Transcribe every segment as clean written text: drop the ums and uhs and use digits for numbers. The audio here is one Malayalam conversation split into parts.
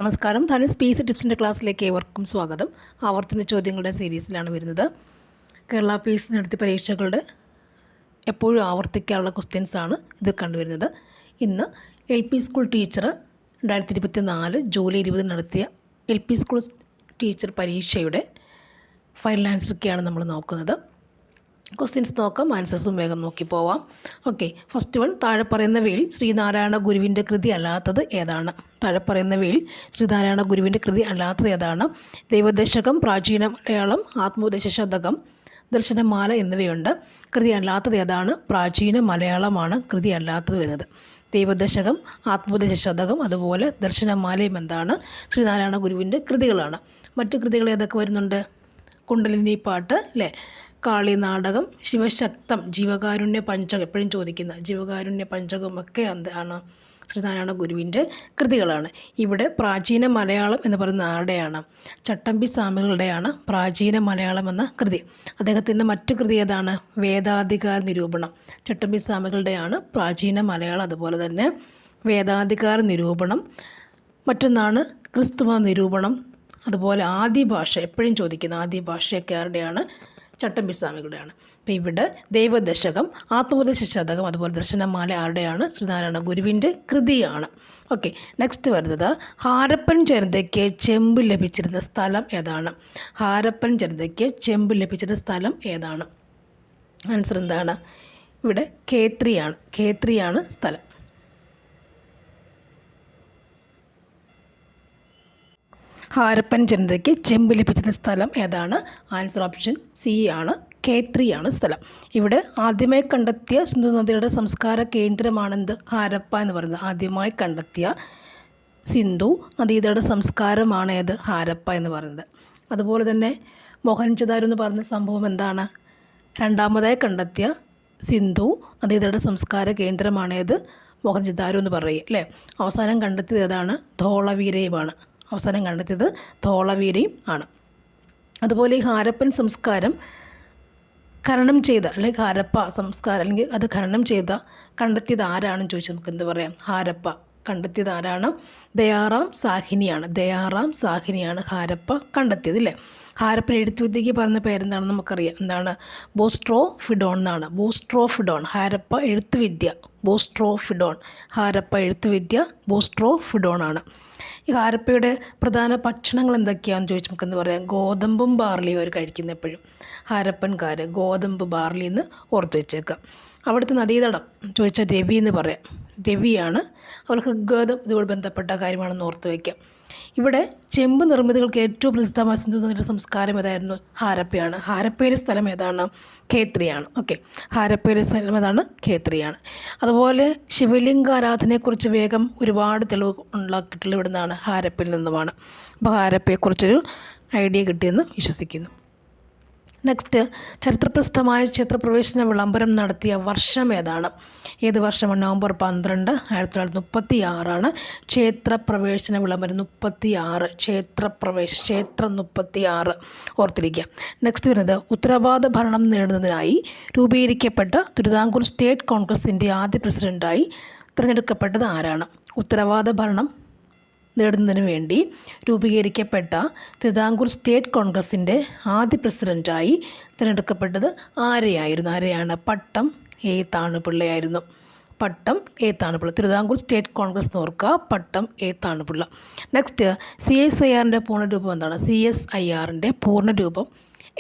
നമസ്കാരം. ധനുഷ് സ്പേസ് ടിപ്സിൻ്റെ ക്ലാസ്സിലേക്ക് ഏവർക്കും സ്വാഗതം. ആവർത്തന ചോദ്യങ്ങളുടെ സീരീസിലാണ് വരുന്നത്. കേരള പീസ് നടത്തിയ പരീക്ഷകളുടെ എപ്പോഴും ആവർത്തിക്കാനുള്ള ക്വസ്റ്റ്യൻസാണ് ഇത് കണ്ടുവരുന്നത്. ഇന്ന് LP സ്കൂൾ ടീച്ചർ 2024 ജൂലൈ 20 നടത്തിയ LP സ്കൂൾ ടീച്ചർ പരീക്ഷയുടെ ഫൈനൽ ആൻസറൊക്കെയാണ് നമ്മൾ നോക്കുന്നത്. ക്വസ്റ്റ്യൻസ് നോക്കാം, ആൻസേഴ്സും വേഗം നോക്കി പോവാം. ഓക്കെ, ഫസ്റ്റ് വൺ, താഴെ പറയുന്നവയിൽ ശ്രീനാരായണ ഗുരുവിൻ്റെ കൃതി അല്ലാത്തത് ഏതാണ്? താഴെ പറയുന്നവയിൽ ശ്രീനാരായണ ഗുരുവിൻ്റെ കൃതി അല്ലാത്തത് ഏതാണ്? ദൈവദശകം, പ്രാചീന മലയാളം, ആത്മോപദേശ ശതകം, ദർശനമാല എന്നിവയുണ്ട്. കൃതി അല്ലാത്തത് ഏതാണ്? പ്രാചീന മലയാളമാണ് കൃതി അല്ലാത്തത് വരുന്നത്. ദൈവദശകം, ആത്മോപദേശ ശതകം, അതുപോലെ ദർശനമാലയും എന്താണ്? ശ്രീനാരായണ ഗുരുവിൻ്റെ കൃതികളാണ്. മറ്റു കൃതികൾ ഏതൊക്കെ വരുന്നുണ്ട്? കുണ്ടലിനി പാട്ട് അല്ലേ, കാളി നാടകം, ശിവശക്തം, ജീവകാരുണ്യ പഞ്ചകം, എപ്പോഴും ചോദിക്കുന്ന ജീവകാരുണ്യ പഞ്ചകം ഒക്കെ എന്താണ്? ശ്രീനാരായണ ഗുരുവിൻ്റെ കൃതികളാണ്. ഇവിടെ പ്രാചീന മലയാളം എന്ന് പറയുന്ന ആരുടെയാണ്? ചട്ടമ്പി സ്വാമികളുടെയാണ് പ്രാചീന മലയാളം എന്ന കൃതി. അദ്ദേഹത്തിൻ്റെ മറ്റു കൃതി ഏതാണ്? വേദാധികാര നിരൂപണം. ചട്ടമ്പി സ്വാമികളുടെയാണ് പ്രാചീന മലയാളം. അതുപോലെ തന്നെ വേദാധികാര നിരൂപണം. മറ്റൊന്നാണ് ക്രിസ്തുമത നിരൂപണം. അതുപോലെ ആദ്യ ഭാഷ, എപ്പോഴും ചോദിക്കുന്ന ആദ്യ ഭാഷയൊക്കെ ആരുടെയാണ്? ചട്ടമ്പി സ്വാമികളുടെയാണ്. അപ്പോൾ ഇവിടെ ദൈവദശകം, ആത്മോപദേശ ശതകം, അതുപോലെ ദർശനമാല ആരുടെയാണ്? ശ്രീനാരായണ ഗുരുവിൻ്റെ കൃതിയാണ്. ഓക്കെ, നെക്സ്റ്റ് വരുന്നത് ഹാരപ്പൻ ജനതയ്ക്ക് ചെമ്പ് ലഭിച്ചിരുന്ന സ്ഥലം ഏതാണ്? ഹാരപ്പൻ ജനതയ്ക്ക് ചെമ്പ് ലഭിച്ചിരുന്ന സ്ഥലം ഏതാണ്? ആൻസർ എന്താണ്? ഇവിടെ ഖേത്രിയാണ്. ഖേത്രിയാണ് സ്ഥലം. ഹാരപ്പൻ ജനതയ്ക്ക് ചെമ്പ് ലഭിച്ചിരുന്ന സ്ഥലം ഏതാണ്? ആൻസർ ഓപ്ഷൻ സി ആണ്, ഖേത്രിയാണ് സ്ഥലം. ഇവിടെ ആദ്യമായി കണ്ടെത്തിയ സിന്ധു നദിയുടെ സംസ്കാര കേന്ദ്രമാണെന്ത്? ഹാരപ്പ എന്ന് പറയുന്നത്. ആദ്യമായി കണ്ടെത്തിയ സിന്ധു നദീതയുടെ സംസ്കാരമാണ് ഏത്? ഹാരപ്പ എന്ന് പറയുന്നത്. അതുപോലെ തന്നെ മോഹൻജദാരോ എന്ന് പറയുന്ന സംഭവം എന്താണ്? രണ്ടാമതായി കണ്ടെത്തിയ സിന്ധു നദീതയുടെ സംസ്കാര കേന്ദ്രമാണേത്? മോഹൻജദാരോ എന്ന് പറയുക അല്ലേ. അവസാനം കണ്ടെത്തിയത് ഏതാണ്? ധോളവീരയുമാണ്. അവസാനം കണ്ടെത്തിയത് ധോളവീരയും ആണ്. അതുപോലെ ഈ ഹാരപ്പൻ സംസ്കാരം ഖനനം ചെയ്ത, അല്ലെങ്കിൽ ഹാരപ്പ സംസ്കാരം, അല്ലെങ്കിൽ അത് ഖനനം ചെയ്ത കണ്ടെത്തിയത് ആരാണെന്ന് ചോദിച്ചാൽ നമുക്ക് എന്ത് പറയാം? ഹാരപ്പ കണ്ടെത്തിയത് ആരാണ്? ദയാറാം സാഹിനിയാണ്. ദയാറാം സാഹിനിയാണ് ഹാരപ്പ കണ്ടെത്തിയത് അല്ലേ. ഹാരപ്പൻ എഴുത്തുവിദ്യയ്ക്ക് പറയുന്ന പേരെന്താണെന്ന് നമുക്കറിയാം. എന്താണ്? ബോസ്ട്രോഫിഡോൺ എന്നാണ്. ബോസ്ട്രോഫിഡോൺ. ഹാരപ്പ എഴുത്തുവിദ്യ ബോസ്ട്രോഫിഡോൺ. ഹാരപ്പ എഴുത്തുവിദ്യ ബോസ്ട്രോഫിഡോൺ ആണ്. ഈ ഹാരപ്പയുടെ പ്രധാന ഭക്ഷണങ്ങൾ എന്തൊക്കെയാണെന്ന് ചോദിച്ചാൽ നമുക്ക് എന്ത് പറയാം? ഗോതമ്പും ബാർലിയും അവർ കഴിക്കുന്ന എപ്പോഴും. ഹാരപ്പൻകാർ ഗോതമ്പ് ബാർലി എന്ന് ഓർത്ത് വെച്ചേക്കാം. അവിടുത്തെ നദീതടം ചോദിച്ചാൽ രവി എന്ന് പറയാം. രവിയാണ്. അവർ ഋഗ്വേദം ഇതുമായി ബന്ധപ്പെട്ട കാര്യമാണെന്ന് ഓർത്ത് വയ്ക്കാം. ഇവിടെ ചെമ്പ് നിർമ്മിതികൾക്ക് ഏറ്റവും പ്രസിദ്ധമായ സിന്ധു നദിയുടെ സംസ്കാരം ഏതായിരുന്നു? ഹാരപ്പയാണ്. ഹാരപ്പയിലെ സ്ഥലം ഏതാണ്? ഖേത്രിയാണ്. ഓക്കെ, ഹാരപ്പയിലെ സ്ഥലം ഏതാണ്? ഖേത്രിയാണ്. അതുപോലെ ശിവലിംഗ ആരാധനയെക്കുറിച്ച് വേഗം ഒരുപാട് തെളിവ് ഉണ്ടാക്കിയിട്ടുള്ള ഇവിടെ നിന്നാണ്? ഹാരപ്പയിൽ നിന്നുമാണ്. അപ്പോൾ ഹാരപ്പയെക്കുറിച്ചൊരു ഐഡിയ കിട്ടിയെന്ന് വിശ്വസിക്കുന്നു. നെക്സ്റ്റ്, ചരിത്രപ്രസിദ്ധമായ ക്ഷേത്രപ്രവേശന വിളംബരം നടത്തിയ വർഷം ഏതാണ്? ഏത് വർഷമാണ്? നവംബർ 12, 1936 ക്ഷേത്രപ്രവേശന വിളംബരം. 36 ക്ഷേത്രം 36 ഓർത്തിരിക്കുക. നെക്സ്റ്റ് വരുന്നത് ഉത്തരവാദ ഭരണം നേടുന്നതിനായി രൂപീകരിക്കപ്പെട്ട തിരുവിതാംകൂർ സ്റ്റേറ്റ് കോൺഗ്രസിൻ്റെ ആദ്യ പ്രസിഡൻ്റായി തിരഞ്ഞെടുക്കപ്പെട്ടത് ആരാണ്? ഉത്തരവാദ ഭരണം നേടുന്നതിന് വേണ്ടി രൂപീകരിക്കപ്പെട്ട തിരുവിതാംകൂർ സ്റ്റേറ്റ് കോൺഗ്രസിൻ്റെ ആദ്യ പ്രസിഡൻ്റായി തിരഞ്ഞെടുക്കപ്പെട്ടത് ആരെയാണ്? പട്ടം എ താണുപിള്ളയായിരുന്നു. Pattom A Thanu Pillai. Thiruvithamkoor state Congress എന്ന് ഓർക്കുക, പട്ടം എ താണുപിള്ള. നെക്സ്റ്റ്, CSIRൻ്റെ പൂർണ്ണരൂപം എന്താണ്? CSIRൻ്റെ പൂർണ്ണരൂപം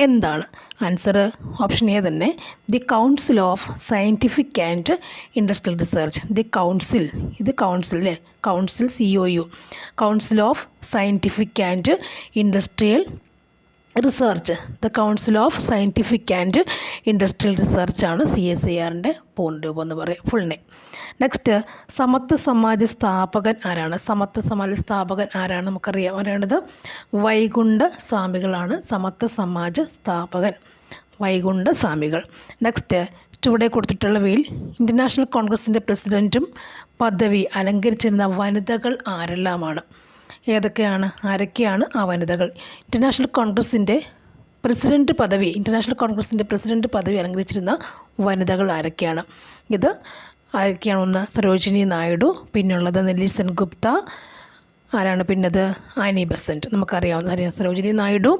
എന്താണ്? ആൻസർ ഓപ്ഷൻ എ തന്നെ, the council of scientific and industrial research. The council, ഇത് കൗൺസിൽ അല്ലേ, council COU, council of scientific and industrial research. The council of scientific and industrial റിസർച്ചാണ് CSIRൻ്റെ പൂർണ്ണരൂപം എന്ന് പറയും, ഫുൾ നെയിം. നെക്സ്റ്റ്, സമത്വ സമാജ സ്ഥാപകൻ ആരാണ്? സമത്വ സമാജ സ്ഥാപകൻ ആരാണ്? നമുക്കറിയാം, ആരാണിത്? വൈകുണ്ഠ സ്വാമികളാണ് സമത്വ സമാജ സ്ഥാപകൻ, വൈകുണ്ഠ സ്വാമികൾ. നെക്സ്റ്റ്, ചുവടെ കൊടുത്തിട്ടുള്ളവയിൽ ഇൻ്റർനാഷണൽ കോൺഗ്രസിൻ്റെ പ്രസിഡൻറ്റും പദവി അലങ്കരിച്ചിരുന്ന വനിതകൾ ആരെല്ലാമാണ്? ഏതൊക്കെയാണ്? ആരൊക്കെയാണ് ആ വനിതകൾ? ഇൻ്റർനാഷണൽ കോൺഗ്രസിൻ്റെ പ്രസിഡൻറ്റ് പദവി അലങ്കരിച്ചിരുന്ന വനിതകൾ ആരൊക്കെയാണ്? ഇത് ആരൊക്കെയാണ്? ഒന്ന് സരോജിനി നായിഡു, പിന്നുള്ളത് നെല്ലിസൺ ഗുപ്ത, ആരാണ് പിന്നത്? ആനി ബസന്റ്, നമുക്കറിയാവുന്ന കാര്യം. സരോജിനി നായിഡു,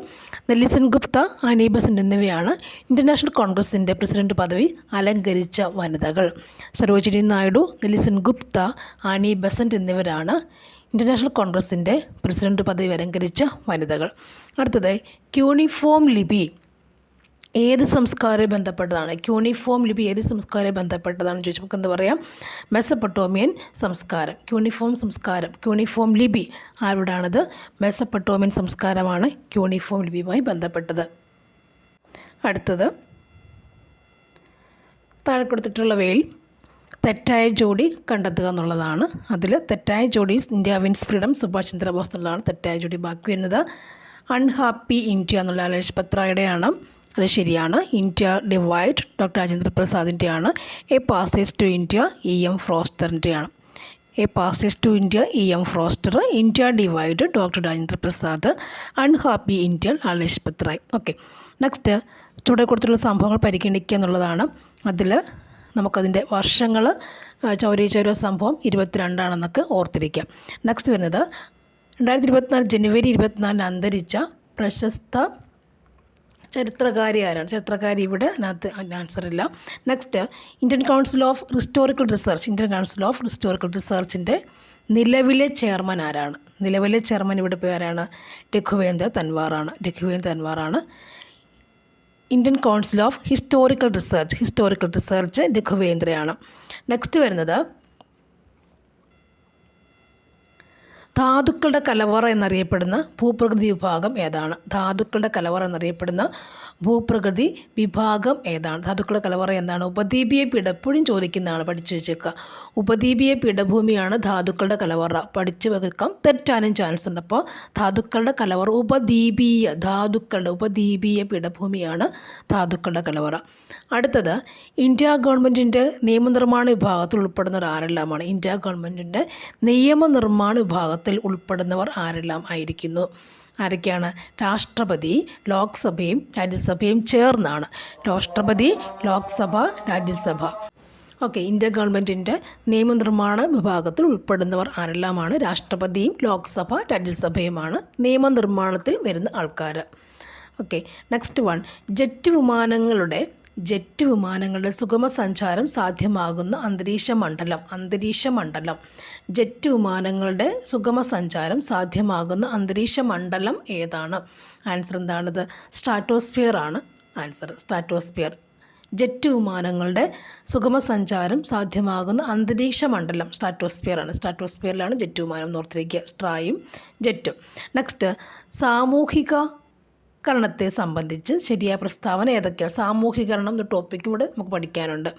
നെല്ലി സെൻഗുപ്ത, ആനി ബസന്റ് എന്നിവയാണ് ഇൻ്റർനാഷണൽ കോൺഗ്രസിൻ്റെ പ്രസിഡന്റ് പദവി അലങ്കരിച്ച വനിതകൾ. സരോജിനി നായിഡു, നെല്ലി സെൻഗുപ്ത, ആനി ബസന്റ് എന്നിവരാണ് ഇൻ്റർനാഷണൽ കോൺഗ്രസിൻ്റെ പ്രസിഡന്റ് പദവി അലങ്കരിച്ച വനിതകൾ. അടുത്തത് ക്യൂണിഫോം ലിപി ഏത് സംസ്കാരവുമായി ബന്ധപ്പെട്ടതാണ്? ക്യൂണിഫോം ലിപി ഏത് സംസ്കാരവുമായി ബന്ധപ്പെട്ടതാണെന്ന് ചോദിച്ചാൽ നമുക്ക് എന്ത് പറയാം? മെസപ്പൊട്ടോമിയൻ സംസ്കാരം. ക്യൂണിഫോം സംസ്കാരം, ക്യൂണിഫോം ലിപി ആരുടാണത്? മെസപ്പൊട്ടോമിയൻ സംസ്കാരമാണ് ക്യൂണിഫോം ലിപിയുമായി ബന്ധപ്പെട്ടത്. അടുത്തത് താഴെ കൊടുത്തിട്ടുള്ളവയിൽ തെറ്റായ ജോഡി കണ്ടെത്തുക എന്നുള്ളതാണ്. അതിൽ തെറ്റായ ജോഡി India wins freedom, Subhash Chandrabose എന്നുള്ളതാണ് തെറ്റായ ജോഡി. ബാക്കി വരുന്നത് അൺഹാപ്പി ഇന്ത്യ എന്നുള്ള അലേഷ് അത് ശരിയാണ്. ഇന്ത്യ ഡിവൈഡ് ഡോക്ടർ രാജേന്ദ്ര പ്രസാദിൻ്റെയാണ്. A passage to India EM ഫ്രോസ്റ്ററിൻ്റെയാണ്. A passage to India EM Forster, India divide doctor Rajendra Prasad, unhappy India അലേഷ് പത്രായ്. ഓക്കെ, നെക്സ്റ്റ് ചുവടെ കൊടുത്തിട്ടുള്ള സംഭവങ്ങൾ പരിഗണിക്കുക എന്നുള്ളതാണ്. അതിൽ നമുക്കതിൻ്റെ വർഷങ്ങൾ ചൗരി ചൗര സംഭവം 22 ഓർത്തിരിക്കാം. നെക്സ്റ്റ് വരുന്നത് 2024 ജനുവരി 24 അന്തരിച്ച പ്രശസ്ത ചരിത്രകാരി ആരാണ്? ചരിത്രകാരി ഇവിടെ അതിനകത്ത് ആൻസർ ഇല്ല. Next Indian council of historical റിസർച്ചിൻ്റെ നിലവിലെ ചെയർമാൻ ആരാണ്? നിലവിലെ ചെയർമാൻ ഇവിടെ ഇപ്പോൾ ആരാണ്? രഘുവേന്ദ്ര തൻവാറാണ്. Indian council of historical research രഘുവേന്ദ്രയാണ്. നെക്സ്റ്റ് വരുന്നത് ധാതുക്കളുടെ കലവറ എന്നറിയപ്പെടുന്ന ഭൂപ്രകൃതി വിഭാഗം ഏതാണ്? ധാതുക്കളുടെ കലവറ എന്നറിയപ്പെടുന്ന ഭൂപ്രകൃതി വിഭാഗം ഏതാണ്? ധാതുക്കളുടെ കലവറ എന്താണ്? ഉപദ്വീപീയ പീഠ, എപ്പോഴും ചോദിക്കുന്നതാണ്, പഠിച്ചു വെച്ചേക്കുക. ഉപദ്വീപീയ പീഠഭൂമിയാണ് ധാതുക്കളുടെ കലവറ. പഠിച്ചു വെക്കാം, തെറ്റാനും ചാൻസ് ഉണ്ട്. അപ്പോൾ ധാതുക്കളുടെ കലവറ ഉപദ്വീപീയ പീഠഭൂമിയാണ് ധാതുക്കളുടെ കലവറ. അടുത്തത് ഇന്ത്യ ഗവൺമെൻറ്റിൻ്റെ നിയമനിർമ്മാണ വിഭാഗത്തിൽ ഉൾപ്പെടുന്നവർ ആരെല്ലാമാണ്? ഇന്ത്യ ഗവൺമെൻറ്റിൻ്റെ നിയമനിർമ്മാണ വിഭാഗത്തിൽ ഉൾപ്പെടുന്നവർ ആരെല്ലാം ആയിരിക്കുന്നു? ആരൊക്കെയാണ്? രാഷ്ട്രപതി, ലോക്സഭയും രാജ്യസഭയും ചേർന്നാണ്. രാഷ്ട്രപതി, ലോക്സഭ, രാജ്യസഭ. ഓക്കെ, ഇന്ത്യ ഗവൺമെൻറ്റിൻ്റെ നിയമനിർമ്മാണ വിഭാഗത്തിൽ ഉൾപ്പെടുന്നവർ ആരെല്ലാമാണ്? രാഷ്ട്രപതിയും ലോക്സഭ രാജ്യസഭയുമാണ് നിയമനിർമ്മാണത്തിൽ വരുന്ന ആൾക്കാർ. ഓക്കെ, നെക്സ്റ്റ് വൺ, ജെറ്റ് വിമാനങ്ങളുടെ സുഗമ സഞ്ചാരം സാധ്യമാകുന്ന അന്തരീക്ഷ മണ്ഡലം. ജെറ്റ് വിമാനങ്ങളുടെ സുഗമ സഞ്ചാരം സാധ്യമാകുന്ന അന്തരീക്ഷ മണ്ഡലം ഏതാണ്? ആൻസർ എന്താണത്? സ്ട്രാറ്റോസ്ഫിയർ ആണ് ആൻസർ. ജെറ്റ് വിമാനങ്ങളുടെ സുഗമ സഞ്ചാരം സാധ്യമാകുന്ന അന്തരീക്ഷ മണ്ഡലം സ്ട്രാറ്റോസ്ഫിയറിലാണ് ജെറ്റ് വിമാനം എന്ന് ഓർത്തിരിക്കുക. സ്ട്രായും ജെറ്റും. നെക്സ്റ്റ് സാമൂഹികരണത്തെ സംബന്ധിച്ച് ശരിയായ പ്രസ്താവന ഏതൊക്കെയാണ്? സാമൂഹികരണം എന്ന ടോപ്പിക്കും കൂടെ നമുക്ക് പഠിക്കാനുണ്ട്.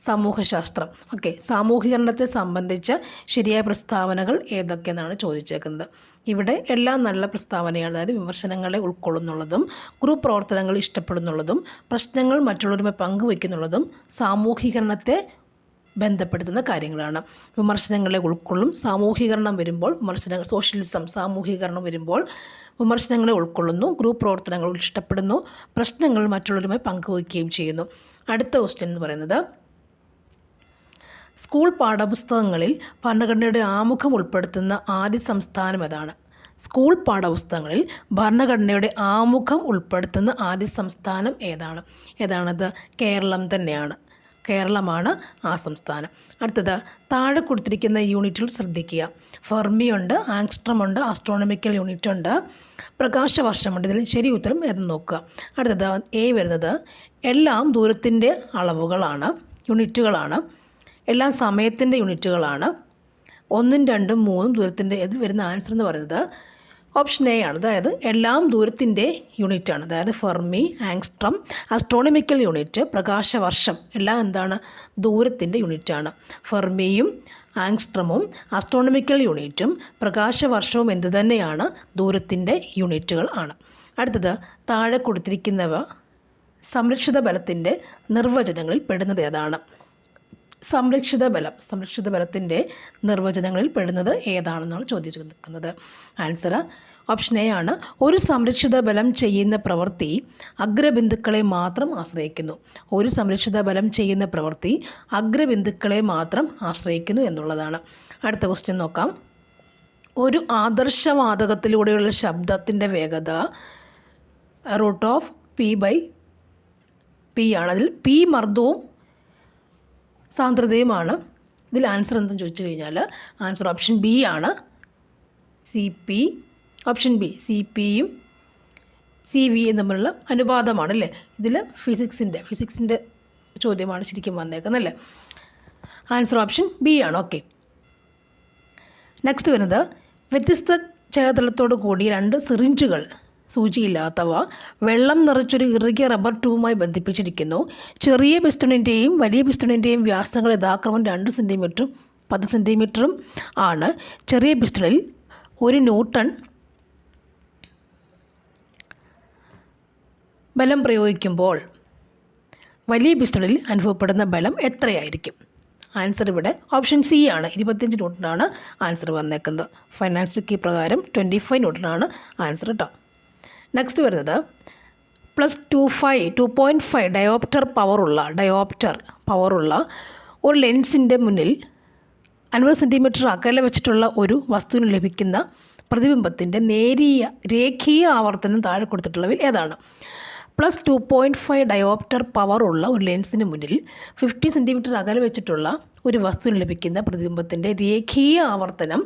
സമൂഹശാസ്ത്രം. ഓക്കെ, സാമൂഹികരണത്തെ സംബന്ധിച്ച ശരിയായ പ്രസ്താവനകൾ ഏതൊക്കെയെന്നാണ് ചോദിച്ചേക്കുന്നത്. ഇവിടെ എല്ലാം നല്ല പ്രസ്താവനയാണ്. അതായത് വിമർശനങ്ങളെ ഉൾക്കൊള്ളുന്നുള്ളതും ഗ്രൂപ്പ് പ്രവർത്തനങ്ങൾ ഇഷ്ടപ്പെടുന്നുള്ളതും പ്രശ്നങ്ങൾ മറ്റുള്ളവരുമായി പങ്കുവയ്ക്കുന്നുള്ളതും സാമൂഹികരണത്തെ ബന്ധപ്പെടുത്തുന്ന കാര്യങ്ങളാണ്. വിമർശനങ്ങളെ ഉൾക്കൊള്ളും. സോഷ്യലിസം, സാമൂഹികരണം വരുമ്പോൾ വിമർശനങ്ങളെ ഉൾക്കൊള്ളുന്നു, ഗ്രൂപ്പ് പ്രവർത്തനങ്ങൾ ഇഷ്ടപ്പെടുന്നു, പ്രശ്നങ്ങൾ മറ്റുള്ളവരുമായി പങ്കുവയ്ക്കുകയും ചെയ്യുന്നു. അടുത്ത ക്വസ്റ്റ്യൻ എന്ന് പറയുന്നത് സ്കൂൾ പാഠപുസ്തകങ്ങളിൽ ഭരണഘടനയുടെ ആമുഖം ഉൾപ്പെടുത്തുന്ന ആദ്യ സംസ്ഥാനം ഏതാണ്? സ്കൂൾ പാഠപുസ്തകങ്ങളിൽ ഭരണഘടനയുടെ ആമുഖം ഉൾപ്പെടുത്തുന്ന ആദ്യ സംസ്ഥാനം ഏതാണത്? കേരളം തന്നെയാണ്. കേരളമാണ് ആ സംസ്ഥാനം. അടുത്തത് താഴെ കൊടുത്തിരിക്കുന്ന യൂണിറ്റുകൾ ശ്രദ്ധിക്കുക. ഫെർമിയുണ്ട്, ആങ്സ്ട്രോമുണ്ട്, ആസ്ട്രോണമിക്കൽ യൂണിറ്റ് ഉണ്ട്, പ്രകാശവർഷമുണ്ട്. ഇതിൽ ശരി ഉത്തരം ഏതെന്ന് നോക്കുക. അടുത്തത് എ വരുന്നത് എല്ലാം ദൂരത്തിൻ്റെ അളവുകളാണ്, യൂണിറ്റുകളാണ്. എല്ലാം സമയത്തിൻ്റെ യൂണിറ്റുകളാണ്. 1, 2, 3 ദൂരത്തിൻ്റെ. ഇത് വരുന്ന ആൻസർ എന്ന് പറയുന്നത് ഓപ്ഷൻ എ ആണ്. അതായത് എല്ലാം ദൂരത്തിൻ്റെ യൂണിറ്റാണ്. അതായത് ഫെർമി, ആങ്സ്ട്രോം, ആസ്ട്രോണമിക്കൽ യൂണിറ്റ്, പ്രകാശവർഷം എല്ലാം എന്താണ്? ദൂരത്തിൻ്റെ യൂണിറ്റാണ്. ഫെർമിയും ആങ്സ്ട്രോമും ആസ്ട്രോണമിക്കൽ യൂണിറ്റും പ്രകാശവർഷവും എന്ത് തന്നെയാണ്? ദൂരത്തിൻ്റെ യൂണിറ്റുകൾ ആണ്. അടുത്തത് താഴെ കൊടുത്തിരിക്കുന്നവ സംരക്ഷിത ബലത്തിൻ്റെ നിർവചനങ്ങളിൽ പെടുന്നത് ഏതാണ്? സംരക്ഷിത ബലത്തിൻ്റെ നിർവചനങ്ങളിൽ പെടുന്നത് ഏതാണെന്നാണ് ചോദിച്ചിരിക്കുന്നത്. ആൻസർ ഓപ്ഷൻ എ ആണ്. ഒരു സംരക്ഷിത ബലം ചെയ്യുന്ന പ്രവൃത്തി അഗ്രബിന്ദുക്കളെ മാത്രം ആശ്രയിക്കുന്നു. എന്നുള്ളതാണ്. അടുത്ത ക്വസ്റ്റ്യൻ നോക്കാം. ഒരു ആദർശവാതകത്തിലൂടെയുള്ള ശബ്ദത്തിൻ്റെ വേഗത √P/P ആണ്. അതിൽ P മർദ്ദവും സാന്ദ്രതയുമാണ്. ഇതിൽ ആൻസർ എന്തെന്ന് ചോദിച്ചു കഴിഞ്ഞാൽ ആൻസർ ഓപ്ഷൻ ബി ആണ്. CP. ഓപ്ഷൻ ബി CPയും CVയും തമ്മിലുള്ള അനുപാതമാണ് അല്ലേ. ഇതിൽ ഫിസിക്സിൻ്റെ ചോദ്യമാണ് ശരിക്കും വന്നേക്കുന്നല്ലേ. ആൻസർ ഓപ്ഷൻ ബി ആണ്. ഓക്കെ, നെക്സ്റ്റ് വരുന്നത് വ്യത്യസ്ത ചേതലത്തോടു കൂടി 2 സിറിഞ്ചുകൾ സൂചിയില്ലാത്തവ വെള്ളം നിറച്ചൊരു ഇറുകിയ റബ്ബർ ട്യൂബുമായി ബന്ധിപ്പിച്ചിരിക്കുന്നു. ചെറിയ പിസ്റ്റണിൻ്റെയും വലിയ പിസ്റ്റണിൻ്റെയും വ്യാസങ്ങൾ യഥാക്രമം 2 സെൻറ്റിമീറ്ററും 10 സെൻറ്റിമീറ്ററും ആണ്. ചെറിയ പിസ്റ്റണിൽ 1 ന്യൂട്ടൺ ബലം പ്രയോഗിക്കുമ്പോൾ വലിയ പിസ്റ്റണിൽ അനുഭവപ്പെടുന്ന ബലം എത്രയായിരിക്കും? ആൻസർ ഇവിടെ ഓപ്ഷൻ സി ആണ്. 25 ന്യൂട്ടനാണ് ആൻസർ വന്നേക്കുന്നത്. ഫൈനാൻഷ്യൽ കീ പ്രകാരം 25 ന്യൂട്ടനാണ് ആൻസർ കേട്ടോ. നെക്സ്റ്റ് വരുന്നത് +2.5 ഡയോപ്റ്റർ പവറുള്ള ഒരു ലെൻസിൻ്റെ മുന്നിൽ 50 സെൻറ്റിമീറ്റർ അകലെ വെച്ചിട്ടുള്ള ഒരു വസ്തുവിന് ലഭിക്കുന്ന പ്രതിബിംബത്തിൻ്റെ രേഖീയ ആവർത്തനം താഴെ കൊടുത്തിട്ടുള്ളവയിൽ ഏതാണ്? +2.5 ഡയോപ്റ്റർ പവറുള്ള ഒരു ലെൻസിന് മുന്നിൽ 50 സെൻറ്റിമീറ്റർ അകലെ വെച്ചിട്ടുള്ള ഒരു വസ്തുവിന് ലഭിക്കുന്ന പ്രതിബിംബത്തിൻ്റെ രേഖീയ ആവർത്തനം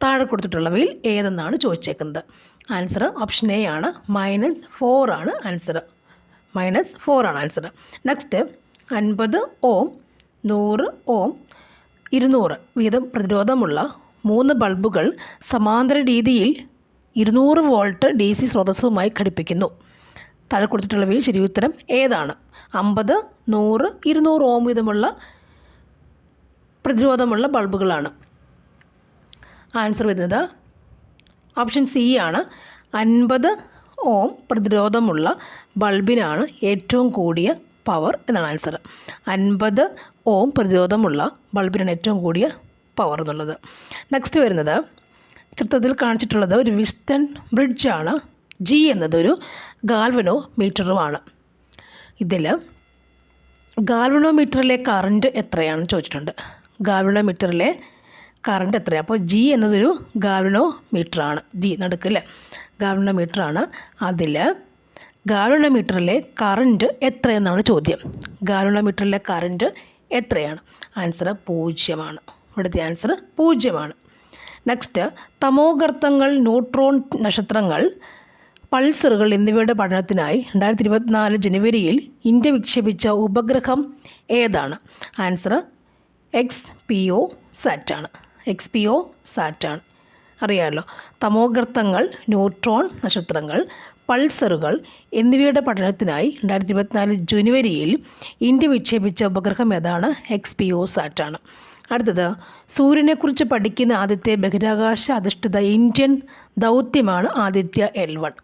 താഴെ കൊടുത്തിട്ടുള്ളവയിൽ ഏതെന്നാണ് ചോദിച്ചേക്കുന്നത്. ആൻസർ ഓപ്ഷൻ എ ആണ്. -4 ആണ് ആൻസർ. -4 ആണ് ആൻസർ. നെക്സ്റ്റ് 50 ഓം 100 ഓം 200 വീതം പ്രതിരോധമുള്ള 3 ബൾബുകൾ സമാന്തര രീതിയിൽ 200 വോൾട്ട് DC സ്രോതസ്സുമായി ഘടിപ്പിക്കുന്നു. താഴെ കൊടുത്തിട്ടുള്ളവയിൽ ശരി ഉത്തരം ഏതാണ്? 50, 100, 200 ഓം വീതമുള്ള പ്രതിരോധമുള്ള ബൾബുകളാണ്. ആൻസർ വരുന്നത് ഓപ്ഷൻ സി ആണ്. 50 ഓം പ്രതിരോധമുള്ള ബൾബിനാണ് ഏറ്റവും കൂടിയ പവർ എന്നാണ് ആൻസർ. 50 ഓം പ്രതിരോധമുള്ള ബൾബിനാണ് ഏറ്റവും കൂടിയ പവർ എന്നുള്ളത്. നെക്സ്റ്റ് വരുന്നത് ചിത്രത്തിൽ കാണിച്ചിട്ടുള്ളത് ഒരു വിസ്റ്റൺ ബ്രിഡ്ജാണ്. G എന്നതൊരു ഗാൽവനോമീറ്ററുമാണ്. ഇതിൽ ഗാൽവനോമീറ്ററിലെ കറണ്ട് എത്രയാണെന്ന് ചോദിച്ചിട്ടുണ്ട്. ഗാൽവനോമീറ്ററിലെ കറണ്ട് എത്രയാണ്? അപ്പോൾ G എന്നതൊരു ഗാൽവനോമീറ്ററാണ്. G നടുക്കല്ലേ ഗാൽവനോമീറ്ററാണ്. അതിൽ ഗാൽവനോമീറ്ററിലെ കറണ്ട് എത്രയെന്നാണ് ചോദ്യം. ഗാൽവനോമീറ്ററിലെ കറണ്ട് എത്രയാണ്? ആൻസർ 0 ആണ്. ഇവിടുത്തെ ആൻസർ 0 ആണ്. നെക്സ്റ്റ് തമോഗർത്തങ്ങൾ, ന്യൂട്രോൺ നക്ഷത്രങ്ങൾ, പൾസറുകൾ എന്നിവയുടെ പഠനത്തിനായി 2024 ജനുവരിയിൽ ഇന്ത്യ വിക്ഷേപിച്ച ഉപഗ്രഹം ഏതാണ്? Answer XPO സാറ്റാണ്. XPO സാറ്റാണ്. അറിയാമല്ലോ. തമോഗർത്തങ്ങൾ, ന്യൂട്രോൺ നക്ഷത്രങ്ങൾ, പൾസറുകൾ എന്നിവയുടെ പഠനത്തിനായി 2024 ജനുവരിയിൽ ഇന്ത്യ വിക്ഷേപിച്ച ഉപഗ്രഹം ഏതാണ്? XPO സാറ്റാണ്. അടുത്തത് സൂര്യനെക്കുറിച്ച് പഠിക്കുന്ന ആദ്യത്തെ ബഹിരാകാശ അധിഷ്ഠിത ഇന്ത്യൻ ദൗത്യമാണ് ആദിത്യ L1.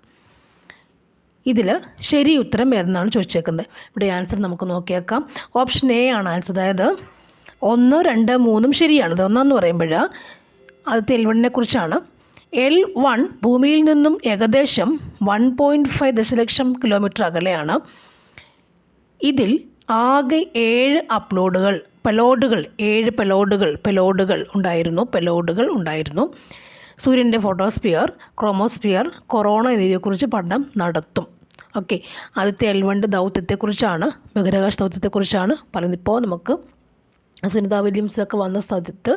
ഇതിൽ ശരി ഉത്തരം ഏതെന്നാണ് ചോദിച്ചേക്കുന്നത്. ഇവിടെ ആൻസർ നമുക്ക് നോക്കിയേക്കാം. ഓപ്ഷൻ എ ആണ് ആൻസർ. അതായത് 1, 2, 3 ശരിയാണ്. ഇത് 1 എന്ന് പറയുമ്പോൾ ആദ്യത്തെ L1 കുറിച്ചാണ്. L1 ഭൂമിയിൽ നിന്നും ഏകദേശം 1.5 ദശലക്ഷം കിലോമീറ്റർ അകലെയാണ്. ഇതിൽ ആകെ 7 പെലോഡുകൾ ഉണ്ടായിരുന്നു. സൂര്യൻ്റെ ഫോട്ടോസ്ഫിയർ, ക്രോമോസ്ഫിയർ, കൊറോണ എന്നിവയെക്കുറിച്ച് പഠനം നടത്തും. ഓക്കെ, ആദ്യത്തെ L1 ദൗത്യത്തെക്കുറിച്ചാണ്, ബഹിരാകാശ ദൗത്യത്തെക്കുറിച്ചാണ് പറയുന്നത്. ഇപ്പോൾ നമുക്ക് സുനിത വില്യംസൊക്കെ വന്ന സ്ഥലത്ത്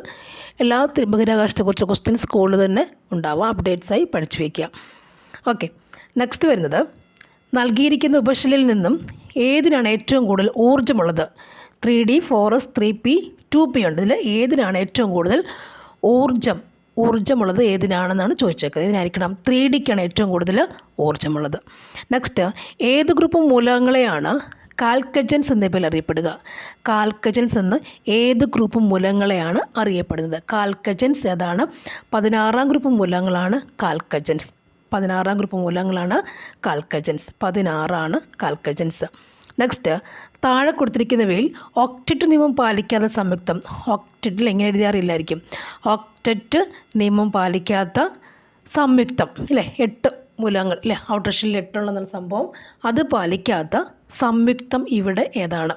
എല്ലാ ബഹിരാകാശത്തെക്കുറിച്ച് ക്വസ്റ്റ്യൻസ് സ്കൂളിൽ തന്നെ ഉണ്ടാവും. അപ്ഡേറ്റ്സായി പഠിച്ചു വയ്ക്കുക. ഓക്കെ, നെക്സ്റ്റ് വരുന്നത് നൽകിയിരിക്കുന്ന ഉപശലിൽ നിന്നും ഏതിനാണ് ഏറ്റവും കൂടുതൽ ഊർജ്ജമുള്ളത്? 3D, 4S, 3P, 2P ഉണ്ട്. ഇതിൽ ഏതിനാണ് ഏറ്റവും കൂടുതൽ ഊർജ്ജമുള്ളത് ഏതിനാണെന്നാണ് ചോദിച്ചേക്കുന്നത്. ഇതിനായിരിക്കണം 3Dക്കാണ് ഏറ്റവും കൂടുതൽ ഊർജ്ജമുള്ളത്. നെക്സ്റ്റ് ഏത് ഗ്രൂപ്പ് മൂലകങ്ങളെയാണ് കാൽക്കജൻസ് എന്ന പേരിൽ അറിയപ്പെടുക? കാൽക്കജൻസ് എന്ന് ഏത് ഗ്രൂപ്പ് മൂലകങ്ങളെയാണ് അറിയപ്പെടുന്നത്? കാൽക്കജൻസ് ഏതാണ്? 16ാം ഗ്രൂപ്പ് മൂലകങ്ങളാണ് കാൽക്കജൻസ്. 16ാം ഗ്രൂപ്പ് മൂലകങ്ങളാണ് കാൽക്കജൻസ്. 16 ആണ് കാൽക്കജൻസ്. നെക്സ്റ്റ് താഴെ കൊടുത്തിരിക്കുന്നവയിൽ ഒക്ടറ്റ് നിയമം പാലിക്കാത്ത സംയുക്തം. ഒക്ടറ്റിൽ എങ്ങനെ എഴുതിയാറില്ലായിരിക്കും. ഒക്ടറ്റ് നിയമം പാലിക്കാത്ത സംയുക്തം ഇല്ലേ, 8 മൂലകങ്ങൾ ഇല്ലേ, ഔട്ടർ ഷെല്ലിൽ 8 ഉള്ള സംഭവം, അത് പാലിക്കാത്ത സംയുക്തം ഇവിടെ ഏതാണ്?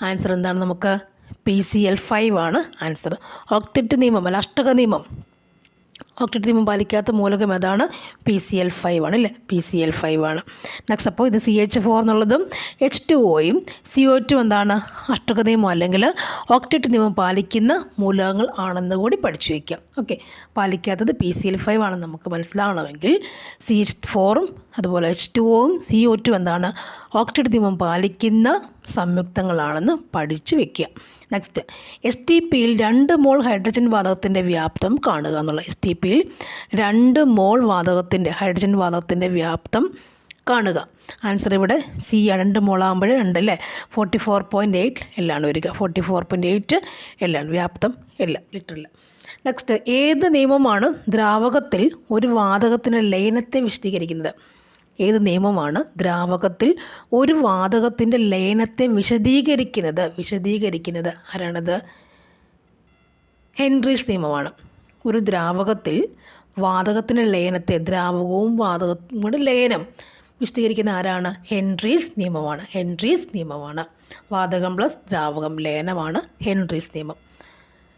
ആൻസർ എന്താണ്? നമുക്ക് PCl5 ആണ് ആൻസർ. ഒക്ടറ്റ് നിയമം അല്ല, അഷ്ടക നിയമം ഒക്ടേറ്റ് നിയമം പാലിക്കാത്ത മൂലകം ഏതാണ്? PCl5 ആണ് അല്ലേ, PCl5 ആണ്. നെക്സ്റ്റ് അപ്പോൾ ഇത് CH4 എന്നുള്ളതും H2Oയും CO2 എന്താണ്? അഷ്ടക നിയമം അല്ലെങ്കിൽ ഒക്ടേറ്റ് നിയമം പാലിക്കുന്ന മൂലകങ്ങൾ ആണെന്ന് കൂടി പഠിച്ചു വയ്ക്കാം. ഓക്കെ, പാലിക്കാത്തത് PCl5 ആണെന്ന് നമുക്ക് മനസ്സിലാവണമെങ്കിൽ CH4ഉം അതുപോലെ H2Oയും CO2 എന്താണ്? ഒക്ടേറ്റ് നിയമം പാലിക്കുന്ന സംയുക്തങ്ങളാണെന്ന് പഠിച്ചു വയ്ക്കുക. നെക്സ്റ്റ്, STPയിൽ 2 മോൾ ഹൈഡ്രജൻ വാതകത്തിൻ്റെ വ്യാപ്തം കാണുക എന്നുള്ള. STPയിൽ 2 മോൾ ഹൈഡ്രജൻ വാതകത്തിൻ്റെ വ്യാപ്തം കാണുക. ആൻസർ ഇവിടെ C ആണ്. 2 മോളാകുമ്പോൾ 2 അല്ലേ, 44.8 എല്ലാണ് വരിക. 44.8 എല്ലാണ് വ്യാപ്തം, എല്ലാം ലിറ്ററിൽ. നെക്സ്റ്റ്, ഏത് നിയമമാണ് ദ്രാവകത്തിൽ ഒരു വാതകത്തിൻ്റെ ലയനത്തെ വിശദീകരിക്കുന്നത്? ഏത് നിയമമാണ് ദ്രാവകത്തിൽ ഒരു വാതകത്തിൻ്റെ ലയനത്തെ വിശദീകരിക്കുന്നത് ആരാണത്? ഹെൻറീസ് നിയമമാണ്. ഒരു ദ്രാവകത്തിൽ വാതകത്തിൻ്റെ ലയനത്തെ, ദ്രാവകവും വാതകവും കൂടെ ലയനം വിശദീകരിക്കുന്ന ആരാണ്? ഹെൻറീസ് നിയമമാണ്. വാതകം പ്ലസ് ദ്രാവകം ലയനമാണ് ഹെൻറീസ് നിയമം.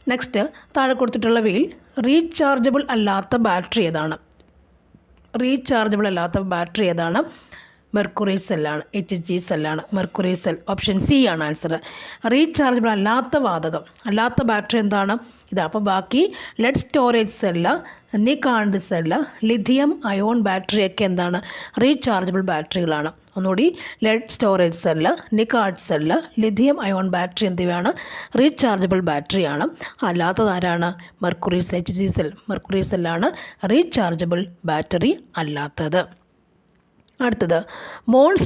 നെക്സ്റ്റ്, താഴെ കൊടുത്തിട്ടുള്ളവയിൽ റീചാർജബിൾ അല്ലാത്ത ബാറ്ററി ഏതാണ്? മെർക്കുറി സെല്ലാണ്, HG സെല്ലാണ്, മെർക്കുറി സെൽ. ഓപ്ഷൻ C ആണ് ആൻസർ. റീചാർജബിൾ അല്ലാത്ത ബാറ്ററി എന്താണ്? ഇതാണ്. അപ്പോൾ ബാക്കി lead storage cell, nicad cell, lithium ion ബാറ്ററിയൊക്കെ എന്താണ്? റീചാർജബിൾ ബാറ്ററികളാണ്. ഒന്നുകൂടി, lead storage cell, nicad cell, lithium ion battery എന്നിവയാണ് റീചാർജബിൾ ബാറ്ററിയാണ്. അല്ലാത്തത് ആരാണ്? മെർക്കുറി സെൽ, HG സെൽ. മെർക്കുറി സെല്ലാണ് റീചാർജബിൾ ബാറ്ററി അല്ലാത്തത്. അടുത്തത്, മോൺസ്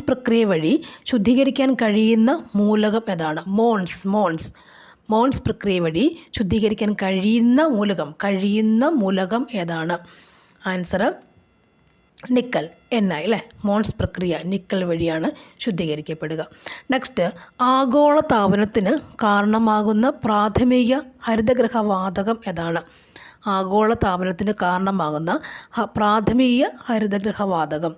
പ്രക്രിയ വഴി ശുദ്ധീകരിക്കാൻ കഴിയുന്ന മൂലകം ഏതാണ്? മോൺസ് പ്രക്രിയ വഴി ശുദ്ധീകരിക്കാൻ കഴിയുന്ന മൂലകം ഏതാണ്? ആൻസർ നിക്കൽ, Ni അല്ലേ. മോൺസ് പ്രക്രിയ നിക്കൽ വഴിയാണ് ശുദ്ധീകരിക്കപ്പെടുക. നെക്സ്റ്റ്, ആഗോളതാപനത്തിന് കാരണമാകുന്ന പ്രാഥമിക ഹരിതഗൃഹവാതകം ഏതാണ്? ആഗോളതാപനത്തിന് കാരണമാകുന്ന പ്രാഥമിക ഹരിതഗൃഹവാതകം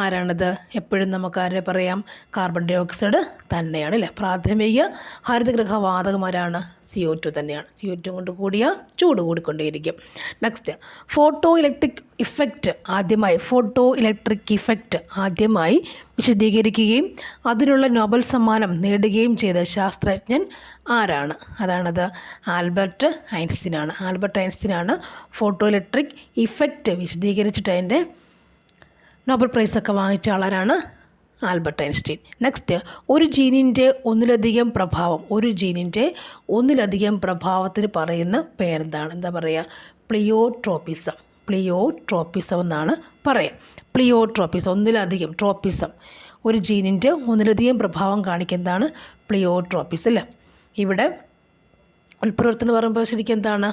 ആരാണത്? എപ്പോഴും നമുക്ക് ആരെ പറയാം? കാർബൺ ഡൈ ഓക്സൈഡ് തന്നെയാണ് അല്ലേ. പ്രാഥമിക ഹരിതഗൃഹവാതകം ആരാണ്? CO2 തന്നെയാണ്. CO2 കൊണ്ട് കൂടിയ ചൂട് കൂടിക്കൊണ്ടേയിരിക്കും. നെക്സ്റ്റ്, ഫോട്ടോ ഇലക്ട്രിക് ഇഫക്റ്റ് ആദ്യമായി വിശദീകരിക്കുകയും അതിനുള്ള നോബൽ സമ്മാനം നേടുകയും ചെയ്ത ശാസ്ത്രജ്ഞൻ ആരാണ്? അതാണത് ആൽബർട്ട് ഐൻസ്റ്റീനാണ്. ഫോട്ടോ ഇലക്ട്രിക് ഇഫക്റ്റ് വിശദീകരിച്ചിട്ട് അതിൻ്റെ നോബൽ പ്രൈസൊക്കെ വാങ്ങിച്ച ആളാരാണ്? Albert Einstein. നെക്സ്റ്റ്, ഒരു ജീനിൻ്റെ ഒന്നിലധികം പ്രഭാവത്തിന് പറയുന്ന പേരെന്താണ്? എന്താ പറയുക? പ്ലിയോട്രോപ്പിസം എന്നാണ് പറയുക. ഒന്നിലധികം ട്രോപ്പിസം. ഒരു ജീനിൻ്റെ ഒന്നിലധികം പ്രഭാവം കാണിക്കുന്നതാണ് പ്ലിയോട്രോപ്പിസം അല്ലേ. ഇവിടെ ഉൽപ്പരിവർത്തനം എന്ന് പറയുമ്പോൾ ശരിക്കും എന്താണ്?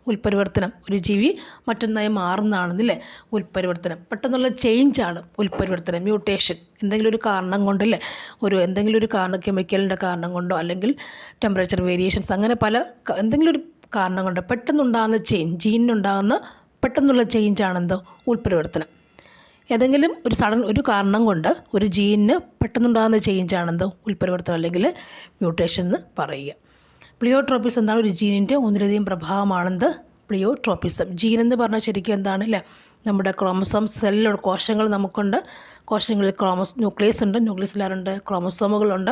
ഉൽപ്പരിവർത്തനം. ഒരു ജീവി മറ്റൊന്നായി മാറുന്നതാണെന്നില്ലേ ഉൽപ്പരിവർത്തനം. പെട്ടെന്നുള്ള ചേഞ്ചാണ് ഉൽപ്പരിവർത്തനം, മ്യൂട്ടേഷൻ. എന്തെങ്കിലും ഒരു കാരണം കൊണ്ടല്ലേ, എന്തെങ്കിലും ഒരു കെമിക്കലിൻ്റെ കാരണം കൊണ്ടോ അല്ലെങ്കിൽ ടെമ്പറേച്ചർ വേരിയേഷൻസ്, അങ്ങനെ എന്തെങ്കിലും ഒരു കാരണം കൊണ്ട് പെട്ടെന്നുണ്ടാകുന്ന ചേഞ്ച്, ജീനിനുണ്ടാകുന്ന പെട്ടെന്നുള്ള ചേഞ്ചാണെന്ത്? ഉൽപ്പരിവർത്തനം. ഏതെങ്കിലും ഒരു കാരണം കൊണ്ട് ഒരു ജീനിന് പെട്ടെന്നുണ്ടാകുന്ന ചേഞ്ചാണെന്ത്? ഉൽപ്പരിവർത്തനം അല്ലെങ്കിൽ മ്യൂട്ടേഷൻ എന്ന് പറയുക. പ്ലിയോട്രോപ്പിസം എന്താണ്? ഒരു ജീനിൻ്റെ ഒന്നിലധികം പ്രഭാവമാണെന്ത്? പ്ലിയോട്രോപ്പിസം. ജീൻ എന്ന് പറഞ്ഞാൽ ശരിക്കും എന്താണ് അല്ലേ? നമ്മുടെ ക്രോമസോം കോശങ്ങൾ നമുക്കുണ്ട്. കോശങ്ങളിൽ ന്യൂക്ലിയസ് ഉണ്ട്. ന്യൂക്ലിയസിലാറുണ്ട്? ക്രോമസോമുകളുണ്ട്.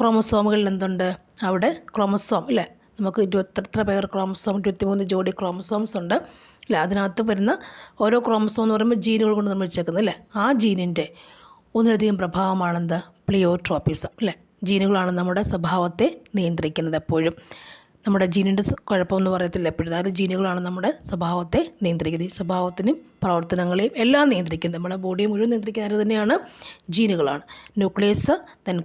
ക്രോമസോമുകളിൽ എന്തുണ്ട്? അവിടെ ക്രോമസോം ഇല്ലേ, നമുക്ക് 23 ജോഡി ക്രോമസോംസ് ഉണ്ട് അല്ലേ. അതിനകത്ത് വരുന്ന ഓരോ ക്രോമസോം എന്ന് പറയുമ്പോൾ ജീനുകൾ കൊണ്ട് നമ്മൾ വെച്ചേക്കുന്നത് അല്ലേ. ആ ജീനിൻ്റെ ഒന്നിലധികം പ്രഭാവമാണെന്ത്? പ്ലിയോട്രോപ്പിസം അല്ലേ. ജീനുകളാണ് നമ്മുടെ സ്വഭാവത്തെ നിയന്ത്രിക്കുന്നത് എപ്പോഴും. നമ്മുടെ ജീനിൻ്റെ കുഴപ്പമെന്ന് പറയത്തില്ല എപ്പോഴും. അതായത് ജീനുകളാണ് നമ്മുടെ സ്വഭാവത്തെ നിയന്ത്രിക്കുന്നത്. ഈ സ്വഭാവത്തിനും പ്രവർത്തനങ്ങളെയും എല്ലാം നിയന്ത്രിക്കുന്നത്, നമ്മുടെ ബോഡിയെ മുഴുവൻ നിയന്ത്രിക്കുന്നത് ആര് തന്നെയാണ്? ജീനുകളാണ്. ന്യൂക്ലിയസ്, ദെൻ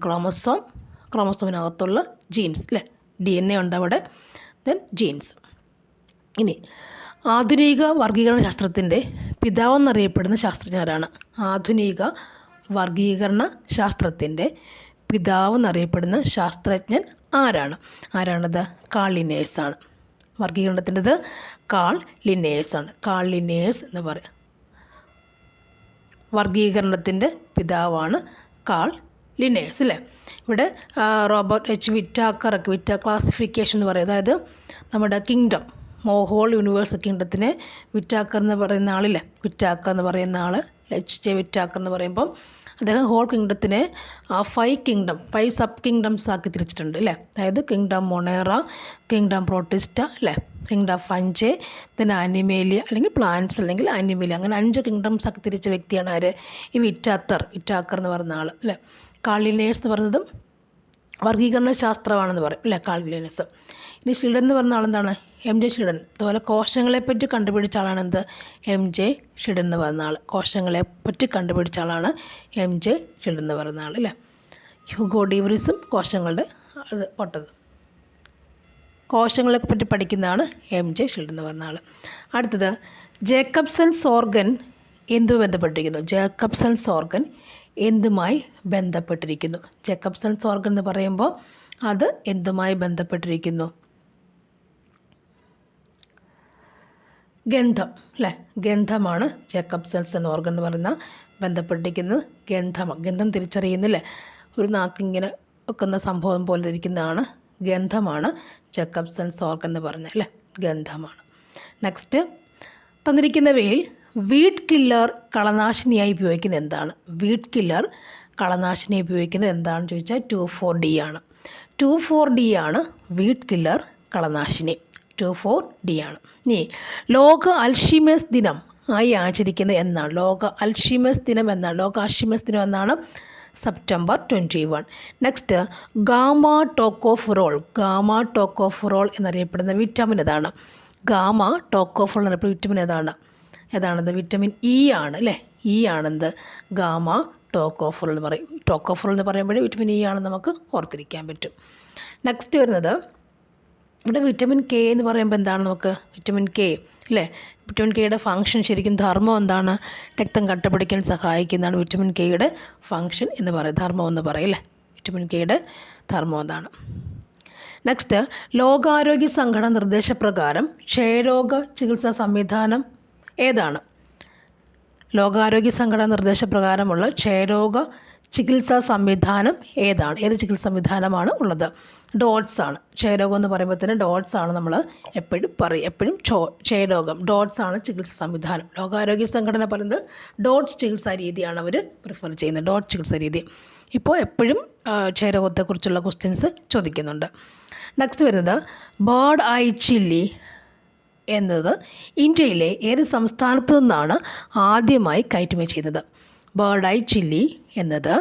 ക്രോമസോമിനകത്തുള്ള ജീൻസ് അല്ലേ, DNA ഉണ്ട് അവിടെ, ദെൻ ജീൻസ്. ഇനി ആധുനിക വർഗീകരണ ശാസ്ത്രത്തിൻ്റെ പിതാവെന്നറിയപ്പെടുന്ന ശാസ്ത്രജ്ഞരാണ്? ആധുനിക വർഗീകരണ ശാസ്ത്രത്തിൻ്റെ പിതാവെന്നറിയപ്പെടുന്ന ശാസ്ത്രജ്ഞൻ ആരാണത്? കാൾ ലിന്നേഴ്സാണ്. വർഗീകരണത്തിൻ്റെത് കാൾ ലിന്നേഴ്സാണ്. കാൾ ലിന്നേഴ്സ് എന്ന് പറയാം. വർഗീകരണത്തിൻ്റെ പിതാവാണ് കാൾ ലിന്നേഴ്സ് അല്ലേ. ഇവിടെ റോബർട്ട് H. വിറ്റാക്കർ ക്ലാസിഫിക്കേഷൻ എന്ന് പറയും. അതായത് നമ്മുടെ കിങ്ഡം, ഹോൾ യൂണിവേഴ്സ് കിങ്ഡത്തിനെ വിറ്റാക്കർ എന്ന് പറയുന്ന ആളില്ലേ, വിറ്റാക്കർ എന്ന് പറയുന്ന ആൾ, HJ വിറ്റാക്കർ എന്ന് പറയുമ്പം അദ്ദേഹം ഹോൾ കിങ്ഡത്തിനെ 5 സബ് കിങ്ഡംസ് ആക്കി തിരിച്ചിട്ടുണ്ട് അല്ലേ. അതായത് കിങ്ഡം മൊണേറ, കിങ്ഡം പ്രോട്ടിസ്റ്റ അല്ലേ, കിങ്ഡം ഫഞ്ചെ, പിന്നെ ആനിമേലിയ അല്ലെങ്കിൽ പ്ലാന്റ്സ് അല്ലെങ്കിൽ ആനിമേലിയ, അങ്ങനെ 5 കിങ്ഡംസ് ആക്കി തിരിച്ച വ്യക്തിയാണ് ആര്, ഈ വിറ്റാക്കർ എന്ന് പറയുന്ന ആൾ അല്ലേ. കാൾ ലിനേഴ്സ് എന്ന് പറയുന്നതും വർഗീകരണ ശാസ്ത്രമാണെന്ന് പറയും അല്ലേ, കാൾ ലിനേഴ്സ്. ഇനി ഷിൽഡൻ എന്ന് പറഞ്ഞ ആളെന്താണ്, MJ ഷിൽഡൻ. അതുപോലെ കോശങ്ങളെപ്പറ്റി കണ്ടുപിടിച്ച ആളാണ് എന്ത്, MJ ഷിൽഡൻ എന്ന് പറയുന്ന ആൾ. കോശങ്ങളെപ്പറ്റി കണ്ടുപിടിച്ച ആളാണ് MJ ഷിൽഡൻ എന്ന് പറയുന്ന ആൾ അല്ലേ. ഹ്യൂഗോ ഡീവറിസും കോശങ്ങളുടെ അത് പൊട്ടത്, കോശങ്ങളെ പറ്റി പഠിക്കുന്നതാണ് MJ ഷിൽഡൻ എന്ന് പറയുന്ന ആൾ. അടുത്തത് ജേക്കബ്സൺസ് ഓർഗൻ എന്തുമായി ബന്ധപ്പെട്ടിരിക്കുന്നു, ജേക്കബ്സൺസ് ഓർഗൻ എന്തുമായി ബന്ധപ്പെട്ടിരിക്കുന്നു. ജേക്കബ്സൺസ് ഓർഗൻ എന്ന് പറയുമ്പോൾ അത് എന്തുമായി ബന്ധപ്പെട്ടിരിക്കുന്നു, ഗന്ധം അല്ലേ, ഗന്ധമാണ് ജേക്കബ്സൺസ് ഓർഗൻ എന്ന് പറയുന്ന ബന്ധപ്പെട്ടിരിക്കുന്നത്. ഗന്ധം തിരിച്ചറിയുന്നില്ലേ, ഒരു നാക്കിങ്ങനെ വെക്കുന്ന സംഭവം പോലെ ഇരിക്കുന്നതാണ് ഗന്ധമാണ് ജേക്കബ്സൺസ് ഓർഗൻ എന്ന് പറഞ്ഞാൽ അല്ലേ, ഗന്ധമാണ്. നെക്സ്റ്റ്, തന്നിരിക്കുന്നവയിൽ വീഡ് കില്ലർ കളനാശിനിയായി ഉപയോഗിക്കുന്നത് എന്താണ്, വീഡ് കില്ലർ കളനാശിനിയായി ഉപയോഗിക്കുന്നത് എന്താണെന്ന് ചോദിച്ചാൽ 2,4-D ആണ്. 2,4-D ആണ് വീഡ് കില്ലർ കളനാശിനി, 2,4-D ആണ്. ഇനി ലോക അൽഷിമേഴ്സ് ദിനം ആയി ആചരിക്കുന്നത് എന്നാണ്, ലോക അൽഷിമേഴ്സ് ദിനം എന്നാണ് സെപ്റ്റംബർ 21. നെക്സ്റ്റ്, ഗാമ ടോക്കോഫെറോൾ എന്നറിയപ്പെടുന്ന വിറ്റാമിൻ ഏതാണ്, ഗാമ ടോക്കോഫെറോൾ എന്നറിയപ്പെടുന്ന വിറ്റാമിൻ ഏതാണത്, വിറ്റാമിൻ E ആണ് അല്ലേ, E ആണെന്ത്, ഗാമ ടോക്കോഫെറോൾ എന്ന് പറയും. ടോക്കോഫെറോൾ എന്ന് പറയുമ്പോഴേ വിറ്റാമിൻ E ആണെന്ന് നമുക്ക് ഓർത്തിരിക്കാൻ പറ്റും. നെക്സ്റ്റ് വരുന്നത് ഇവിടെ വിറ്റാമിൻ K എന്ന് പറയുമ്പോൾ എന്താണ്, നമുക്ക് വിറ്റാമിൻ K അല്ലേ, വിറ്റാമിൻ കെയുടെ ഫംഗ്ഷൻ ശരിക്കും ധർമ്മം എന്താണ്, രക്തം കട്ടപിടിക്കാൻ സഹായിക്കുന്നതാണ് വിറ്റാമിൻ കെയുടെ ഫംഗ്ഷൻ എന്ന് പറയും, ധർമ്മം എന്ന് പറയും അല്ലേ, വിറ്റാമിൻ കെയുടെ ധർമ്മം എന്താണ്. നെക്സ്റ്റ്, ലോകാരോഗ്യ സംഘടന നിർദ്ദേശപ്രകാരം ക്ഷയരോഗ ചികിത്സാ സംവിധാനം ഏതാണ്, ലോകാരോഗ്യ സംഘടന നിർദ്ദേശപ്രകാരമുള്ള ക്ഷയരോഗ ചികിത്സാ സംവിധാനം ഏതാണ്, ഏത് ചികിത്സാ സംവിധാനമാണ് ഉള്ളത്, ഡോട്ട്സ് ആണ്. ക്ഷയരോഗം എന്ന് പറയുമ്പോൾ തന്നെ ഡോട്ട്സ് ആണ് നമ്മൾ എപ്പോഴും ക്ഷയരോഗം ഡോട്ട്സ് ആണ് ചികിത്സാ സംവിധാനം. ലോകാരോഗ്യ സംഘടന പറയുന്നത് ഡോട്ട്സ് ചികിത്സാ രീതിയാണ് അവർ പ്രിഫർ ചെയ്യുന്നത്, ഡോട്ട്സ് ചികിത്സാ രീതി. ഇപ്പോൾ എപ്പോഴും ക്ഷയരോഗത്തെക്കുറിച്ചുള്ള ക്വസ്റ്റ്യൻസ് ചോദിക്കുന്നുണ്ട്. നെക്സ്റ്റ് വരുന്നത് ബേർഡ് ഐ ചില്ലി എന്നത് ഇന്ത്യയിലെ ഏത് സംസ്ഥാനത്തു നിന്നാണ് ആദ്യമായി കയറ്റുമതി ചെയ്തത്, ബേർഡ് ഐ ചില്ലി എന്നത്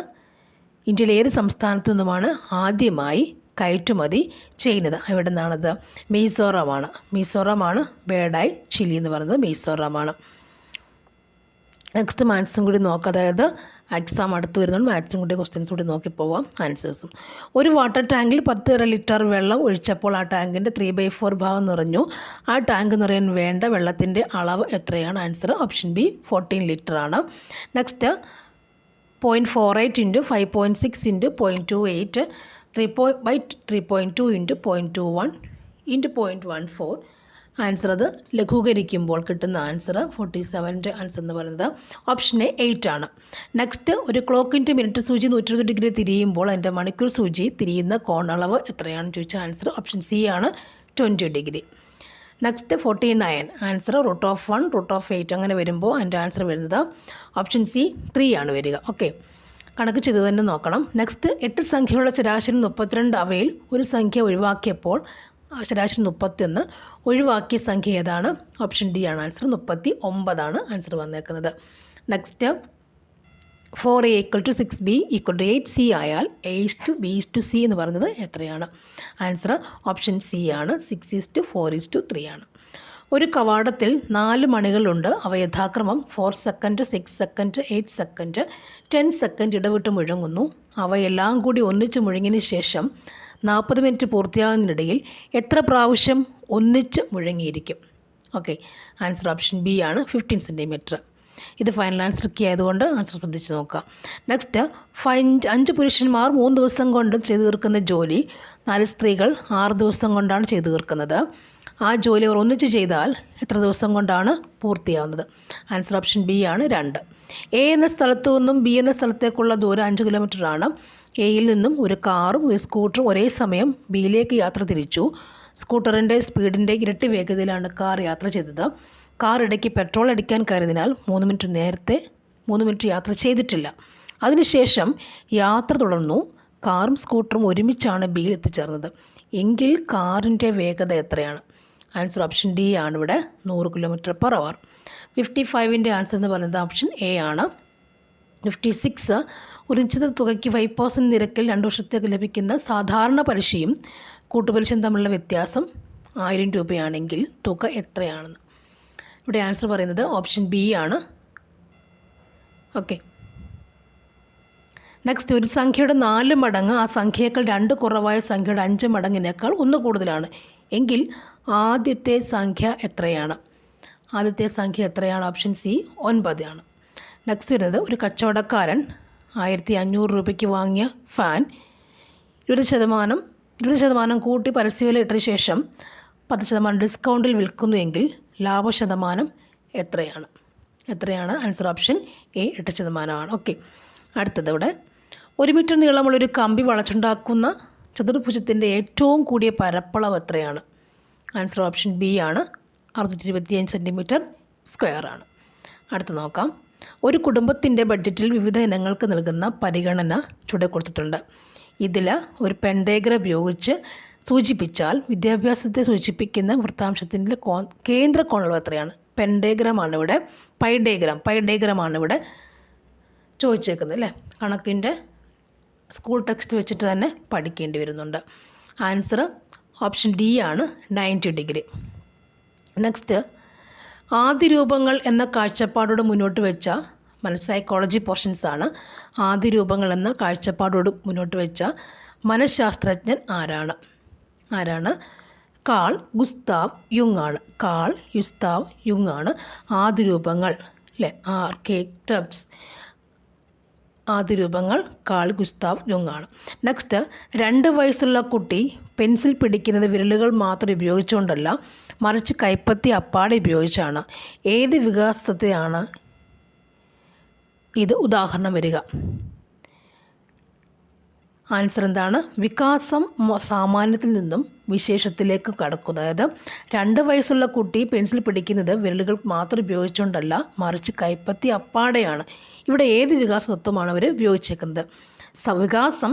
ഇന്ത്യയിലെ ഏത് സംസ്ഥാനത്തു നിന്നുമാണ് ആദ്യമായി കയറ്റുമതി ചെയ്യുന്നത്, എവിടെ നിന്നാണത്, മിസോറാമാണ് ബേർഡ് ഐ ചില്ലി എന്ന് പറയുന്നത്, മിസോറാമാണ്. നെക്സ്റ്റ് മാത്സും കൂടി നോക്കാം, അതായത് എക്സാം അടുത്ത് വരുന്നുണ്ട്, മാത്സും കൂടി ക്വസ്റ്റ്യൻസ് കൂടി നോക്കി പോവാം, ആൻസേഴ്സും. ഒരു വാട്ടർ ടാങ്കിൽ 10 ലിറ്റർ വെള്ളം ഒഴിച്ചപ്പോൾ ആ ടാങ്കിൻ്റെ 3/4 ഭാഗം നിറഞ്ഞു. ആ ടാങ്ക് നിറയാൻ വേണ്ട വെള്ളത്തിൻ്റെ അളവ് എത്രയാണ്, ആൻസർ ഓപ്ഷൻ ബി 14 ലിറ്റർ ആണ്. നെക്സ്റ്റ് 0.48 × 5.6 × 0.28 3.2 × 0.21 × 0.14. ആൻസർ അത് ലഘൂകരിക്കുമ്പോൾ കിട്ടുന്ന ആൻസർ 47 ആൻസർ എന്ന് പറയുന്നത് ഓപ്ഷൻ എ 8 ആണ്. നെക്സ്റ്റ്, ഒരു ക്ലോക്കിൻ്റെ മിനിറ്റ് സൂചി 120 ഡിഗ്രി തിരിയുമ്പോൾ അതിൻ്റെ മണിക്കൂർ സൂചി തിരിയുന്ന കോൺ അളവ് എത്രയാണെന്ന് ചോദിച്ചാൽ ആൻസർ ഓപ്ഷൻ സി ആണ് 20 ഡിഗ്രി. നെക്സ്റ്റ് 49 ആൻസർ √1 √8 അങ്ങനെ വരുമ്പോൾ അതിൻ്റെ ആൻസർ വരുന്നത് ഓപ്ഷൻ സി 3 ആണ് വരിക. ഓക്കെ, കണക്ക് ചെയ്ത് തന്നെ നോക്കണം. നെക്സ്റ്റ്, 8 സംഖ്യകളുടെ ശരാശരി 32, അവയിൽ ഒരു സംഖ്യ ഒഴിവാക്കിയപ്പോൾ ശരാശരി 31, ഒഴിവാക്കിയ സംഖ്യ ഏതാണ്, ഓപ്ഷൻ ഡി ആണ് ആൻസർ 39 ആൻസർ വന്നേക്കുന്നത്. നെക്സ്റ്റ് 4A = 6B = 8C ആയാൽ A:B:C എന്ന് പറയുന്നത് എത്രയാണ്, ആൻസർ ഓപ്ഷൻ സി ആണ് 6:4:3 ആണ്. ഒരു കവാടത്തിൽ 4 മണികളുണ്ട്, അവ യഥാക്രമം 4 സെക്കൻഡ് 6 സെക്കൻഡ് 8 സെക്കൻഡ് 10 സെക്കൻഡ് ഇടവിട്ട് മുഴങ്ങുന്നു. അവയെല്ലാം കൂടി ഒന്നിച്ച് മുഴങ്ങിയതിന് ശേഷം 40 മിനിറ്റ് പൂർത്തിയാകുന്നതിനിടയിൽ എത്ര പ്രാവശ്യം ഒന്നിച്ച് മുഴങ്ങിയിരിക്കും. ഓക്കെ, ആൻസർ ഓപ്ഷൻ ബി ആണ് 15 സെൻറ്റിമീറ്റർ. ഇത് ഫൈനൽ ആൻസർ കീ ആയതുകൊണ്ട് ആൻസർ ശ്രദ്ധിച്ച് നോക്കുക. നെക്സ്റ്റ്, 5 പുരുഷന്മാർ 3 ദിവസം കൊണ്ട് ചെയ്തു തീർക്കുന്ന ജോലി 4 സ്ത്രീകൾ 6 ദിവസം കൊണ്ടാണ് ചെയ്തു തീർക്കുന്നത്. ആ ജോലി അവർ ഒന്നിച്ച് ചെയ്താൽ എത്ര ദിവസം കൊണ്ടാണ് പൂർത്തിയാവുന്നത്, ആൻസർ ഓപ്ഷൻ ബി ആണ് 2. എ എന്ന സ്ഥലത്തു നിന്നും ബി എന്ന സ്ഥലത്തേക്കുള്ള ദൂരം 5 കിലോമീറ്ററാണ്. എയിൽ നിന്നും ഒരു കാറും ഒരു സ്കൂട്ടറും ഒരേ സമയം ബിയിലേക്ക് യാത്ര തിരിച്ചു. സ്കൂട്ടറിൻ്റെ സ്പീഡിൻ്റെ ഇരട്ടി വേഗതയിലാണ് കാർ യാത്ര ചെയ്തത്. കാർ ഇടയ്ക്ക് പെട്രോൾ അടിക്കാൻ കയറിയതിനാൽ 3 മിനിറ്റ് യാത്ര ചെയ്തിട്ടില്ല. അതിനുശേഷം യാത്ര തുടർന്നു. കാറും സ്കൂട്ടറും ഒരുമിച്ചാണ് ബിയിൽ എത്തിച്ചേർന്നത്. എങ്കിൽ കാറിൻ്റെ വേഗത എത്രയാണ്? ആൻസർ ഓപ്ഷൻ ഡി ആണ് ഇവിടെ 100 km/h. 55ൻ്റെ ആൻസർ എന്ന് പറയുന്നത് ഓപ്ഷൻ എ ആണ്. 56 ഒരു നിശ്ചിത തുകയ്ക്ക് 5% നിരക്കിൽ 2 വർഷത്തേക്ക് ലഭിക്കുന്ന സാധാരണ പലിശയും കൂട്ടുപലിശയും തമ്മിലുള്ള വ്യത്യാസം 1000 രൂപയാണെങ്കിൽ തുക എത്രയാണെന്ന്. ഇവിടെ ആൻസർ പറയുന്നത് ഓപ്ഷൻ ബി ആണ്. ഓക്കെ, നെക്സ്റ്റ്, ഒരു സംഖ്യയുടെ 4 മടങ്ങ് ആ സംഖ്യയേക്കാൾ 2 കുറവായ സംഖ്യയുടെ 5 മടങ്ങിനേക്കാൾ 1 കൂടുതലാണ് എങ്കിൽ ആദ്യത്തെ സംഖ്യ എത്രയാണ്? ആദ്യത്തെ സംഖ്യ എത്രയാണ്? ഓപ്ഷൻ സി 9 ആണ്. നെക്സ്റ്റ് വരുന്നത്, ഒരു കച്ചവടക്കാരൻ 1500 രൂപയ്ക്ക് വാങ്ങിയ ഫാൻ 20% കൂട്ടി പരസ്യവില ഇട്ടതിന് ശേഷം 10% ഡിസ്കൗണ്ടിൽ വിൽക്കുന്നുവെങ്കിൽ ലാഭശതമാനം എത്രയാണ്? ആൻസർ ഓപ്ഷൻ എ 8% ആണ്. ഓക്കെ, അടുത്തത് ഇവിടെ 1 മീറ്റർ നീളമുള്ളൊരു കമ്പി വളച്ചുണ്ടാക്കുന്ന ചതുർഭുജത്തിൻ്റെ ഏറ്റവും കൂടിയ പരപ്പളവ് എത്രയാണ്? ആൻസർ ഓപ്ഷൻ ബി ആണ്. 625 cm² ആണ്. അടുത്ത് നോക്കാം. ഒരു കുടുംബത്തിൻ്റെ ബഡ്ജറ്റിൽ വിവിധ ഇനങ്ങൾക്ക് നൽകുന്ന പരിഗണന ചുവടെ കൊടുത്തിട്ടുണ്ട്. ഇതിൽ ഒരു പെൻഡേഗ്രം ഉപയോഗിച്ച് സൂചിപ്പിച്ചാൽ വിദ്യാഭ്യാസത്തെ സൂചിപ്പിക്കുന്ന വൃത്താംശത്തിൻ്റെ കേന്ദ്ര കോണളവ് എത്രയാണ്? പെൻഡേഗ്രമാണ് ഇവിടെ. പൈഡേഗ്രമാണ് ഇവിടെ ചോദിച്ചേക്കുന്നത് അല്ലേ. കണക്കിൻ്റെ സ്കൂൾ ടെക്സ്റ്റ് വെച്ചിട്ട് തന്നെ പഠിക്കേണ്ടി വരുന്നുണ്ട്. ആൻസർ ഓപ്ഷൻ ഡി ആണ്, 90 ഡിഗ്രി. നെക്സ്റ്റ്, ആദിരൂപങ്ങൾ എന്ന കാഴ്ചപ്പാടോട് മുന്നോട്ട് വെച്ച സൈക്കോളജി പോർഷൻസ് ആണ്. ആദിരൂപങ്ങൾ എന്ന കാഴ്ചപ്പാടോട് മുന്നോട്ട് വെച്ച മനഃശാസ്ത്രജ്ഞൻ ആരാണ്? കാൾ ഗുസ്താവ് യുങ് ആണ്. ആദിരൂപങ്ങൾ അല്ലേ, ആർക്കിടെക്ട്സ്, ആദിരൂപങ്ങൾ കാൾ ഗുസ്താവ് യുങ് ആണ്. നെക്സ്റ്റ്, 2 വയസ്സുള്ള കുട്ടി പെൻസിൽ പിടിക്കുന്നത് വിരലുകൾ മാത്രം ഉപയോഗിച്ചുകൊണ്ടല്ല, മറിച്ച് കൈപ്പത്തി അപ്പാടെ ഉപയോഗിച്ചാണ്. ഏത് വികാസത്തെയാണ് ഇത് ഉദാഹരണം വരിക? ആൻസർ എന്താണ്? വികാസം സാമാന്യത്തിൽ നിന്നും വിശേഷത്തിലേക്ക് കടക്കും. അതായത് 2 വയസ്സുള്ള കുട്ടി പെൻസിൽ പിടിക്കുന്നത് വിരലുകൾ മാത്രം ഉപയോഗിച്ചുകൊണ്ടല്ല, മറിച്ച് കൈപ്പത്തി അപ്പാടെയാണ്. ഇവിടെ ഏത് വികാസ തത്വമാണ് അവർ ഉപയോഗിച്ചേക്കുന്നത്? വികാസം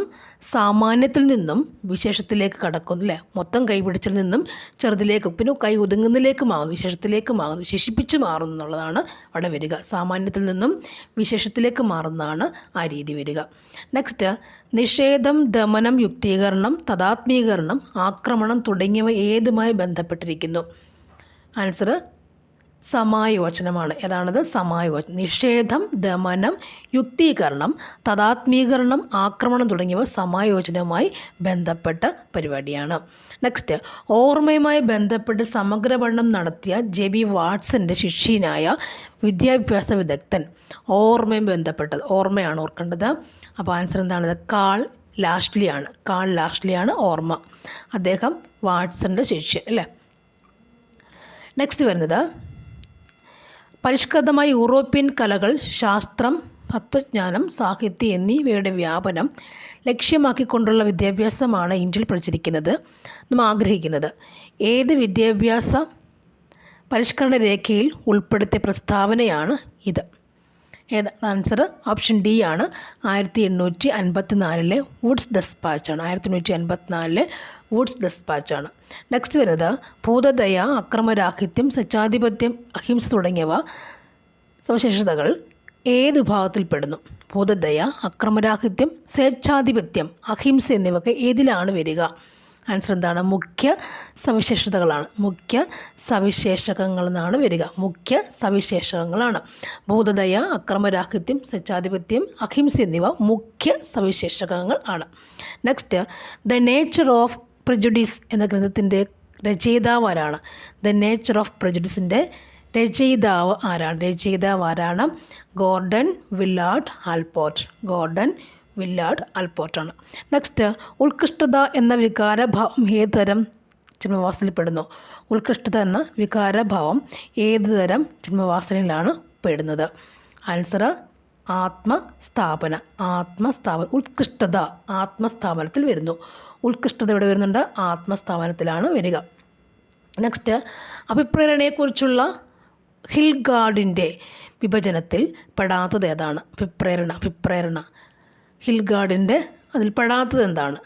സാമാന്യത്തിൽ നിന്നും വിശേഷത്തിലേക്ക് കടക്കുന്നു അല്ലേ. മൊത്തം കൈ പിടിച്ചിൽ നിന്നും ചെറുതിലേക്ക്, പിന്നെ കൈ ഒതുങ്ങുന്നതിലേക്ക് മാറുന്നു, വിശേഷത്തിലേക്ക് മാറുന്നു, വിശേഷിപ്പിച്ച് മാറുന്നു എന്നുള്ളതാണ് അവിടെ വരിക. സാമാന്യത്തിൽ നിന്നും വിശേഷത്തിലേക്ക് മാറുന്നതാണ് ആ രീതി വരിക. നെക്സ്റ്റ്, നിഷേധം, ദമനം, യുക്തീകരണം, തഥാത്മീകരണം, ആക്രമണം തുടങ്ങിയവ ഏതുമായി ബന്ധപ്പെട്ടിരിക്കുന്നു? ആൻസർ സമായോചനമാണ്. ഏതാണത്? സമായോചനം. നിഷേധം, ദമനം, യുക്തീകരണം, തഥാത്മീകരണം, ആക്രമണം തുടങ്ങിയവ സമായോചനവുമായി ബന്ധപ്പെട്ട പരിപാടിയാണ്. നെക്സ്റ്റ്, ഓർമ്മയുമായി ബന്ധപ്പെട്ട് സമഗ്ര പഠനം നടത്തിയ ജെബി വാട്സൻ്റെ ശിഷ്യനായ വിദ്യാഭ്യാസ വിദഗ്ധൻ. ഓർമ്മയും ബന്ധപ്പെട്ടത്, ഓർമ്മയാണ് ഓർക്കേണ്ടത്. അപ്പോൾ ആൻസർ എന്താണത്? കാൾ ലാഷ്ലിയാണ് ഓർമ്മ. അദ്ദേഹം വാട്സൻ്റെ ശിഷ്യൻ അല്ലേ. നെക്സ്റ്റ് വരുന്നത്, പരിഷ്കൃതമായ യൂറോപ്യൻ കലകൾ, ശാസ്ത്രം, തത്വജ്ഞാനം, സാഹിത്യം എന്നിവയുടെ വ്യാപനം ലക്ഷ്യമാക്കിക്കൊണ്ടുള്ള വിദ്യാഭ്യാസമാണ് ഇന്ത്യയിൽ പ്രചരിക്കുന്നത്, നാം ആഗ്രഹിക്കുന്നത്. ഏത് വിദ്യാഭ്യാസ പരിഷ്കരണ രേഖയിൽ ഉൾപ്പെടുത്തിയ പ്രസ്താവനയാണ് ഇത്? ആൻസർ ഓപ്ഷൻ ഡി ആണ്. 1854 വുഡ്സ് ഡെസ്പാച്ചാണ്. 1854 വുഡ്സ് ഡെസ്പാച്ചാണ്. നെക്സ്റ്റ് വരുന്നത്, ഭൂതദയ, അക്രമരാഹിത്യം, സ്വേച്ഛാധിപത്യം, അഹിംസ തുടങ്ങിയവ സവിശേഷതകൾ ഏത് വിഭാഗത്തിൽപ്പെടുന്നു? ഭൂതദയ, അക്രമരാഹിത്യം, സ്വേച്ഛാധിപത്യം, അഹിംസ എന്നിവയൊക്കെ ഏതിലാണ് വരിക? ആൻസർ എന്താണ്? മുഖ്യ സവിശേഷതകളാണ്. മുഖ്യ സവിശേഷകങ്ങൾ എന്നാണ് വരിക. മുഖ്യ സവിശേഷകങ്ങളാണ്. ഭൂതദയ, അക്രമരാഹിത്യം, സ്വേച്ഛാധിപത്യം, അഹിംസ എന്നിവ മുഖ്യ സവിശേഷകങ്ങൾ ആണ്. Next, the nature of prejudice എന്ന ഗ്രന്ഥത്തിൻ്റെ രചയിതാവ് ആരാണ്? ദ നേച്ചർ ഓഫ് പ്രെജുഡിസിൻ്റെ രചയിതാവ് ആരാണ്? ഗോർഡൻ വില്ലാർഡ് ആൽപോർട്ടാണ്. നെക്സ്റ്റ്, ഉത്കൃഷ്ടത എന്ന വികാരഭാവം ഏത് തരം ജന്മവാസനയിൽപ്പെടുന്നു? ഉത്കൃഷ്ടത എന്ന വികാരഭാവം ഏത് തരം ജന്മവാസനയിലാണ് പെടുന്നത്? ആൻസർ ആത്മസ്ഥാപന. ഉത്കൃഷ്ടത ആത്മസ്ഥാപനത്തിൽ വരുന്നു. ഉത്കൃഷ്ടത ഇവിടെ വരുന്നുണ്ട്, ആത്മസ്ഥാപനത്തിലാണ് വരിക. നെക്സ്റ്റ്, അഭിപ്രേരണയെക്കുറിച്ചുള്ള ഹിൽഗാർഡിൻ്റെ വിഭജനത്തിൽ പെടാത്തത് ഏതാണ്? അഭിപ്രേരണ ഹിൽഗാർഡിൻ്റെ അതിൽ പെടാത്തത് എന്താണ്?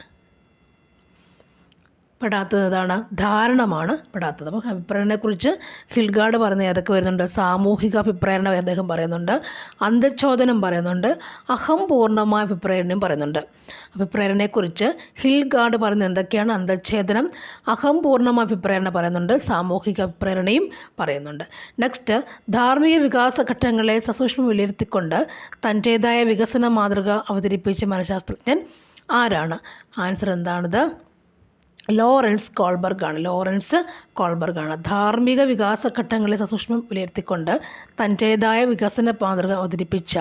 പെടാത്തതാണ് ധാരണമാണ് പെടാത്തത്. അപ്പോൾ അഭിപ്രേരണയെക്കുറിച്ച് ഹിൽഗാർഡ് പറയുന്നത് ഏതൊക്കെ വരുന്നുണ്ട്? സാമൂഹിക അഭിപ്രേരണ അദ്ദേഹം പറയുന്നുണ്ട്, അന്തഃച്ഛോദനം പറയുന്നുണ്ട്, അഹം പൂർണ്ണമായ അഭിപ്രേരണയും പറയുന്നുണ്ട്. അഭിപ്രേരണയെക്കുറിച്ച് ഹിൽഗാർഡ് പറയുന്നത് എന്തൊക്കെയാണ്? അന്തഃച്ഛേദനം, അഹം പൂർണ്ണമായ അഭിപ്രേരണ പറയുന്നുണ്ട്, സാമൂഹിക അഭിപ്രേരണയും പറയുന്നുണ്ട്. നെക്സ്റ്റ്, ധാർമ്മിക വികാസ ഘട്ടങ്ങളെ സസൂക്ഷ്മം വിലയിരുത്തിക്കൊണ്ട് തൻ്റേതായ വികസന മാതൃക അവതരിപ്പിച്ച മനഃശാസ്ത്രജ്ഞൻ ആരാണ്? ആൻസർ എന്താണിത്? ലോറൻസ് കോൾബർഗ് ആണ്. ധാർമ്മിക വികാസഘട്ടങ്ങളെ സസൂക്ഷ്മം വിലയിരുത്തിക്കൊണ്ട് തൻ്റേതായ വികസന മാതൃക അവതരിപ്പിച്ച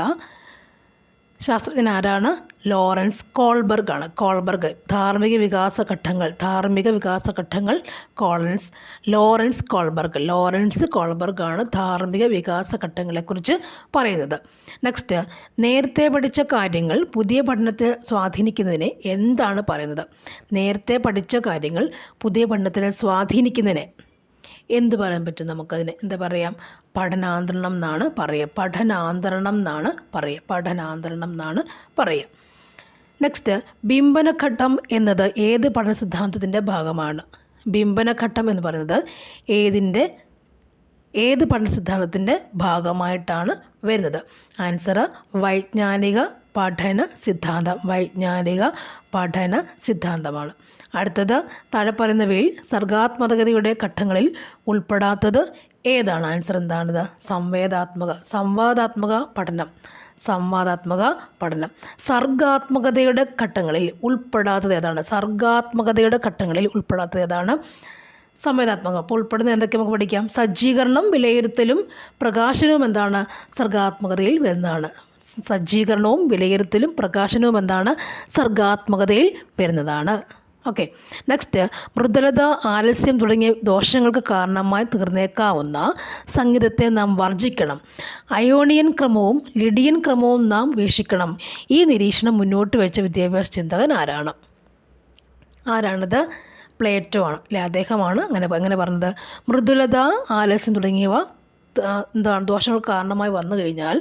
ശാസ്ത്രജ്ഞൻ ആരാണ്? ലോറൻസ് കോൾബർഗ് ആണ്. ധാർമ്മിക വികാസഘട്ടങ്ങൾ ലോറൻസ് കോൾബർഗ് ആണ് ധാർമ്മിക വികാസഘട്ടങ്ങളെക്കുറിച്ച് പറയുന്നത്. നെക്സ്റ്റ്, നേരത്തെ പഠിച്ച കാര്യങ്ങൾ പുതിയ പഠനത്തെ സ്വാധീനിക്കുന്നതിനെ എന്താണ് പറയുന്നത്? നേരത്തെ പഠിച്ച കാര്യങ്ങൾ പുതിയ പഠനത്തിനെ സ്വാധീനിക്കുന്നതിനെ എന്ത് പറയാൻ പറ്റും? നമുക്കതിന് എന്താ പറയാം? പഠനാന്തരണം എന്നാണ് പറയുക. നെക്സ്റ്റ്, ബിംബനഘട്ടം എന്നത് ഏത് പഠന സിദ്ധാന്തത്തിൻ്റെ ഭാഗമാണ്? ബിംബനഘട്ടം എന്ന് പറയുന്നത് ഏത് പഠന സിദ്ധാന്തത്തിൻ്റെ ഭാഗമായിട്ടാണ് വരുന്നത്? ആൻസർ വൈജ്ഞാനിക പഠന സിദ്ധാന്തമാണ്. അടുത്തത്, താഴെ പറയുന്നവയിൽ സർഗാത്മകതയുടെ ഘട്ടങ്ങളിൽ ഉൾപ്പെടാത്തത് ഏതാണ്? ആൻസർ എന്താണിത്? സംവാദാത്മക പഠനം. സർഗാത്മകതയുടെ ഘട്ടങ്ങളിൽ ഉൾപ്പെടാത്തത് ഏതാണ്? സംവേദാത്മകം. അപ്പോൾ ഉൾപ്പെടുന്ന എന്തൊക്കെ നമുക്ക് പഠിക്കാം? സജ്ജീകരണം, വിലയിരുത്തലും പ്രകാശനവും എന്താണ്? സർഗാത്മകതയിൽ വരുന്നതാണ്. സർഗാത്മകതയിൽ വരുന്നതാണ്. ഓക്കെ. നെക്സ്റ്റ്, മൃദുലത, ആലസ്യം തുടങ്ങിയ ദോഷങ്ങൾക്ക് കാരണമായി തീർന്നേക്കാവുന്ന സംഗീതത്തെ നാം വർജിക്കണം. അയോണിയൻ ക്രമവും ലിഡിയൻ ക്രമവും നാം വീക്ഷിക്കണം. ഈ നിരീക്ഷണം മുന്നോട്ട് വെച്ച വിദ്യാഭ്യാസ ചിന്തകൻ ആരാണിത്? പ്ലേറ്റോ ആണ് അല്ലേ? അദ്ദേഹമാണ് അങ്ങനെ പറഞ്ഞത്. മൃദുലത, ആലസ്യം തുടങ്ങിയവ ദോഷങ്ങൾക്ക് കാരണമായി വന്നു കഴിഞ്ഞാൽ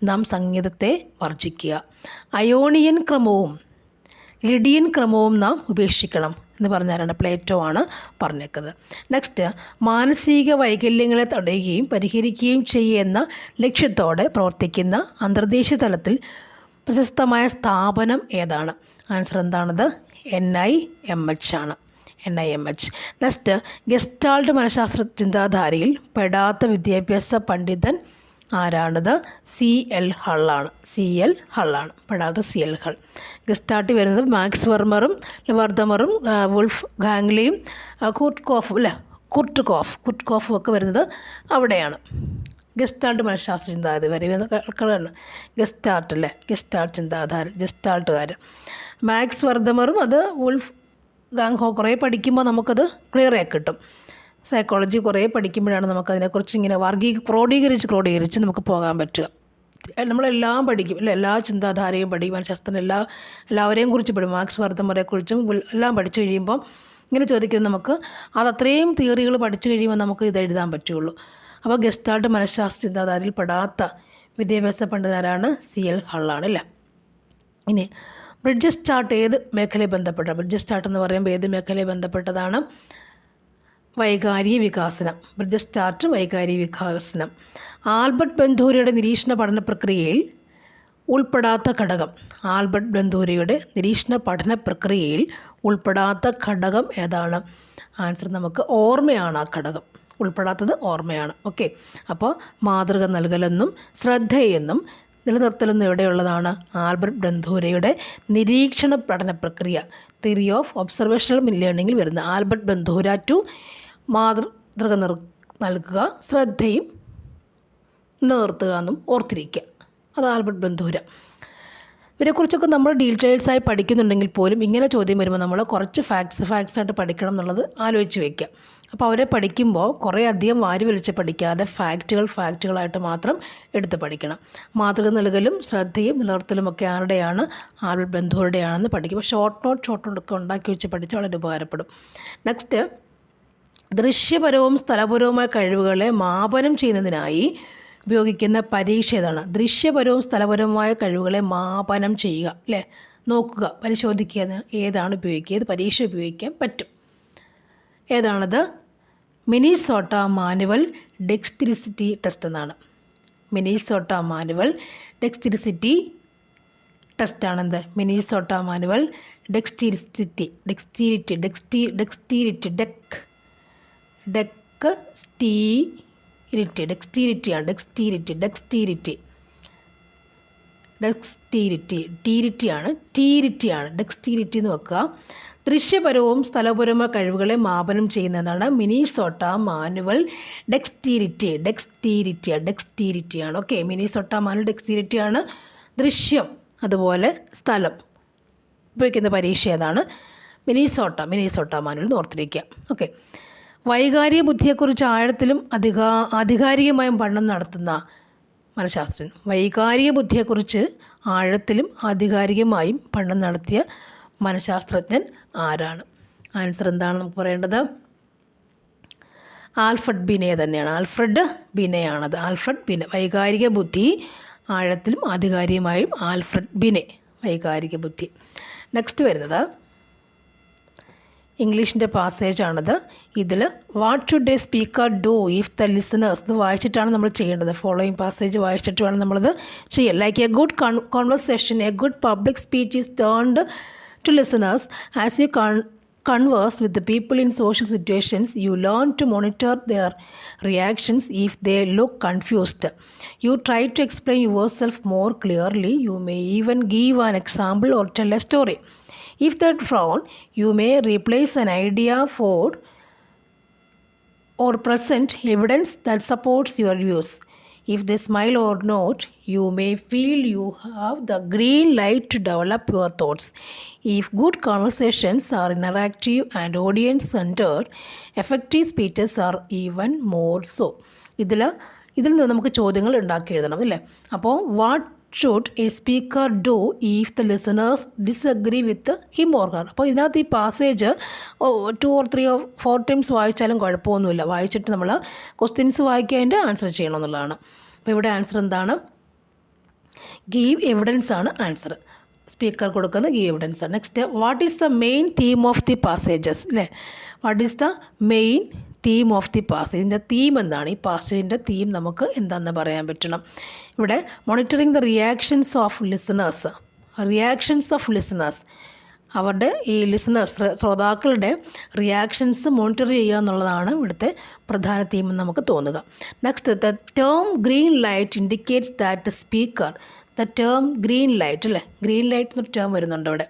നാം സംഗീതത്തെ വർജിക്കുക. അയോണിയൻ ക്രമവും ലിഡിയൻ ക്രമവും നാം ഉപേക്ഷിക്കണം എന്ന് പറഞ്ഞാലാണ് പ്ലേറ്റോ ആണ് പറഞ്ഞേക്കുന്നത്. നെക്സ്റ്റ്, മാനസിക വൈകല്യങ്ങളെ തടയുകയും പരിഹരിക്കുകയും ചെയ്യുന്ന ലക്ഷ്യത്തോടെ പ്രവർത്തിക്കുന്ന അന്തർദേശീയ തലത്തിൽ പ്രശസ്തമായ സ്ഥാപനം ഏതാണ്? ആൻസർ എന്താണത്? NIMH ആണ്. നെക്സ്റ്റ്, ഗസ്റ്റാൾട്ട് മനഃശാസ്ത്ര ചിന്താധാരയിൽ പെടാത്ത വിദ്യാഭ്യാസ പണ്ഡിതൻ ആരാണിത്? CL ഹള്ളാണ്. പെടാത്ത CL ഹൾ. ഗസ്റ്റാൾട്ട് വരുന്നത് മാക്സ് വെർമറും ലിവർദമറും വുൾഫ് ഗാംഗ്ലിയും കുർട്ട്കോഫും ഒക്കെ വരുന്നത് അവിടെയാണ്. ഗസ്റ്റാൾട്ട് മനഃശാസ്ത്ര ചിന്താധാര വരുന്ന ഗസ്റ്റാൾട്ട് ചിന്താധാര മാക്സ് വെർദമറും അത് വുൾഫ് ഗാംഗ്ഹോ കുറേ പഠിക്കുമ്പോൾ നമുക്കത് ക്ലിയറായി കിട്ടും. സൈക്കോളജി കുറേ പഠിക്കുമ്പോഴാണ് നമുക്കതിനെക്കുറിച്ച് ഇങ്ങനെ ക്രോഡീകരിച്ച് നമുക്ക് പോകാൻ പറ്റുക. നമ്മളെല്ലാം പഠിക്കും അല്ലേ? എല്ലാ ചിന്താധാരയും പഠിക്കും, മനഃശാസ്ത്രം എല്ലാവരെയും കുറിച്ച് പഠിക്കും. മാക്സ് വെർദമറെക്കുറിച്ചും എല്ലാം പഠിച്ചു കഴിയുമ്പോൾ ഇങ്ങനെ ചോദിക്കുന്നത് നമുക്ക് അത്രയും തിയറികൾ പഠിച്ചു കഴിയുമ്പോൾ നമുക്ക് ഇത് എഴുതാൻ പറ്റുള്ളൂ. അപ്പോൾ ഗസ്റ്റാൾട്ട് മനഃശാസ്ത്ര ചിന്താധാരയിൽ പെടാത്ത വിദ്യാഭ്യാസ പണ്ഡിതനാരാണ്? CL ഹള്ളാണ് അല്ലേ? ഇനി ബ്രിഡ്ജസ് ചാർട്ട് ഏത് മേഖലയെ ബന്ധപ്പെട്ട? ബ്രിഡ്ജസ് ചാർട്ട് എന്ന് പറയുമ്പോൾ ഏത് മേഖലയെ ബന്ധപ്പെട്ടതാണ്? വൈകാരിക വികാസം. ആൽബർട്ട് ബന്ധൂരിയുടെ നിരീക്ഷണ പഠന പ്രക്രിയയിൽ ഉൾപ്പെടാത്ത ഘടകം ഏതാണ്? ആൻസർ നമുക്ക് ഓർമ്മയാണ്. ആ ഘടകം ഉൾപ്പെടാത്തത് ഓർമ്മയാണ്. ഓക്കെ. അപ്പോൾ മാതൃക നൽകലെന്നും ശ്രദ്ധയെന്നും നിലനിർത്തലെന്നും എവിടെയുള്ളതാണ്? ആൽബർട്ട് ബന്ധൂരയുടെ നിരീക്ഷണ പഠന പ്രക്രിയ, തിയറി ഓഫ് ഒബ്സർവേഷണൽ ലേണിങ്ങിൽ വരുന്ന ആൽബർട്ട് ബന്ധൂര ടു മാതൃക നൽകുക, ശ്രദ്ധയും നിലനിർത്തുക എന്നും ഓർത്തിരിക്കുക. അത് ആൽബർട്ട് ബന്ധൂര. ഇവരെക്കുറിച്ചൊക്കെ നമ്മൾ ഡീറ്റെയിൽസായി പഠിക്കുന്നുണ്ടെങ്കിൽ പോലും ഇങ്ങനെ ചോദ്യം വരുമ്പോൾ നമ്മൾ കുറച്ച് ഫാക്ട്സായിട്ട് പഠിക്കണം എന്നുള്ളത് ആലോചിച്ച് വയ്ക്കുക. അപ്പോൾ അവരെ പഠിക്കുമ്പോൾ കുറേ അധികം വാരി വലിച്ച് പഠിക്കാതെ ഫാക്റ്റുകളായിട്ട് മാത്രം എടുത്ത് പഠിക്കണം. മാതൃക നൽകലും ശ്രദ്ധയും നിലനിർത്തലുമൊക്കെ ആരുടെയാണ്? ആൽബർട്ട് ബന്ധുവരുടെയാണെന്ന് പഠിക്കും. അപ്പോൾ ഷോർട്ട് നോട്ടൊക്കെ ഉണ്ടാക്കി വെച്ച് പഠിച്ചാൽ വളരെ ഉപകാരപ്പെടും. നെക്സ്റ്റ്, ദൃശ്യപരവും സ്ഥലപരവുമായ കഴിവുകളെ മാപനം ചെയ്യുന്നതിനായി ഉപയോഗിക്കുന്ന പരീക്ഷ ഏതാണ്? ദൃശ്യപരവും സ്ഥലപരവുമായ കഴിവുകളെ മാപനം ചെയ്യുക, അല്ലേ, നോക്കുക, പരിശോധിക്കുക, ഏതാണ് ഉപയോഗിക്കുക, ഏത് പരീക്ഷ ഉപയോഗിക്കാൻ പറ്റും? ഏതാണത്? മിനിസോട്ട മാനുവൽ ഡെക്സ്റ്റിറിസിറ്റി ടെസ്റ്റ് എന്നാണ്. മിനിസോട്ട മാനുവൽ ഡെക്സ്റ്റിറിസിറ്റി ടെസ്റ്റാണെന്ത്? മിനിസോട്ട മാനുവൽ ഡെക്സ്റ്റിറിറ്റി എന്ന് വെക്കുക. ദൃശ്യപരവും സ്ഥലപരവുമായ കഴിവുകളെ മാപനം ചെയ്യുന്നതാണ് മിനിസോട്ട മാനുവൽ ഡെക്സ്റ്റിരിറ്റിയാണ്. ഓക്കെ, മിനിസോട്ട മാനുവൽ ഡെക്സ്റ്റിരിറ്റിയാണ്. ദൃശ്യം അതുപോലെ സ്ഥലം ഉപയോഗിക്കുന്ന പരീക്ഷ ഏതാണ്? മിനിസോട്ട മാനുവൽ എന്ന് ഓർത്തിരിക്കുക. ഓക്കെ, വൈകാരിക ബുദ്ധിയെക്കുറിച്ച് ആഴത്തിലും ആധികാരികമായും പഠനം നടത്തുന്ന മനഃശാസ്ത്രജ്ഞൻ. വൈകാരിക ബുദ്ധിയെക്കുറിച്ച് ആഴത്തിലും ആധികാരികമായും പഠനം നടത്തിയ മനഃശാസ്ത്രജ്ഞൻ ആരാണ്? ആൻസർ എന്താണ് നമുക്ക് പറയേണ്ടത്? ആൽഫ്രഡ് ബിനെ തന്നെയാണ്. ആൽഫ്രഡ് ബിനെ. വൈകാരിക ബുദ്ധി ആഴത്തിലും ആധികാരികമായും ആൽഫ്രഡ് ബിനെ, വൈകാരിക ബുദ്ധി. നെക്സ്റ്റ് വരുന്നത് ഇംഗ്ലീഷിൻ്റെ പാസേജാണത്. ഇതിൽ what should A speaker do if the listeners, ഇത് വായിച്ചിട്ടാണ് നമ്മൾ ചെയ്യേണ്ടത്. ഫോളോയിങ് പാസേജ് വായിച്ചിട്ട് വേണം നമ്മളത് ചെയ്യാൻ. Like A good conversation, A good public speech is turned to listeners. As you converse with the people in social situations, you learn to monitor their reactions. If they look confused, you try to explain yourself more clearly. You may even give an example or tell a story. If they frown, you may replace an idea or present evidence that supports your views. If they smile or nod, you may feel you have the green light to develop your thoughts. If good conversations are interactive and audience-centered, effective speeches are even more so. ഇതിൽ നിന്ന് നമുക്ക് ചോദ്യങ്ങൾ ഉണ്ടാക്കി എഴുതണം, അല്ലേ? അപ്പോൾ what should A speaker do if the listeners disagree with him or her. അപ്പോൾ ഇതിനകത്ത് ഈ പാസേജ് 2 or 3 or 4 ടൈംസ് വായിച്ചാലും കുഴപ്പമൊന്നുമില്ല. വായിച്ചിട്ട് നമ്മൾ ക്വസ്റ്റ്യൻസ് വായിക്കുക, അതിൻ്റെ ആൻസർ ചെയ്യണം എന്നുള്ളതാണ്. അപ്പോൾ ഇവിടെ ആൻസർ എന്താണ്? ഗീവ് എവിഡൻസ് ആണ് ആൻസർ. സ്പീക്കർ കൊടുക്കുന്ന ഗീവ് എവിഡൻസ് ആണ്. Next, what is the main theme of the passages, അല്ലേ? What is the main theme of the passage. ഇതിൻ്റെ തീം എന്താണ്? ഈ പാസേജിൻ്റെ തീം നമുക്ക് എന്താണെന്ന് പറയാൻ പറ്റണം. ഇവിടെ monitoring the reactions of listeners, അവരുടെ ഈ ശ്രോതാക്കളുടെ റിയാക്ഷൻസ് മോണിറ്റർ ചെയ്യുക എന്നുള്ളതാണ് ഇവിടുത്തെ പ്രധാന തീം എന്ന് നമുക്ക് തോന്നുക. Next, the term green light indicates that the speaker, the term green light, അല്ലേ? ഗ്രീൻ ലൈറ്റ് എന്നൊരു ടേം വരുന്നുണ്ട് ഇവിടെ.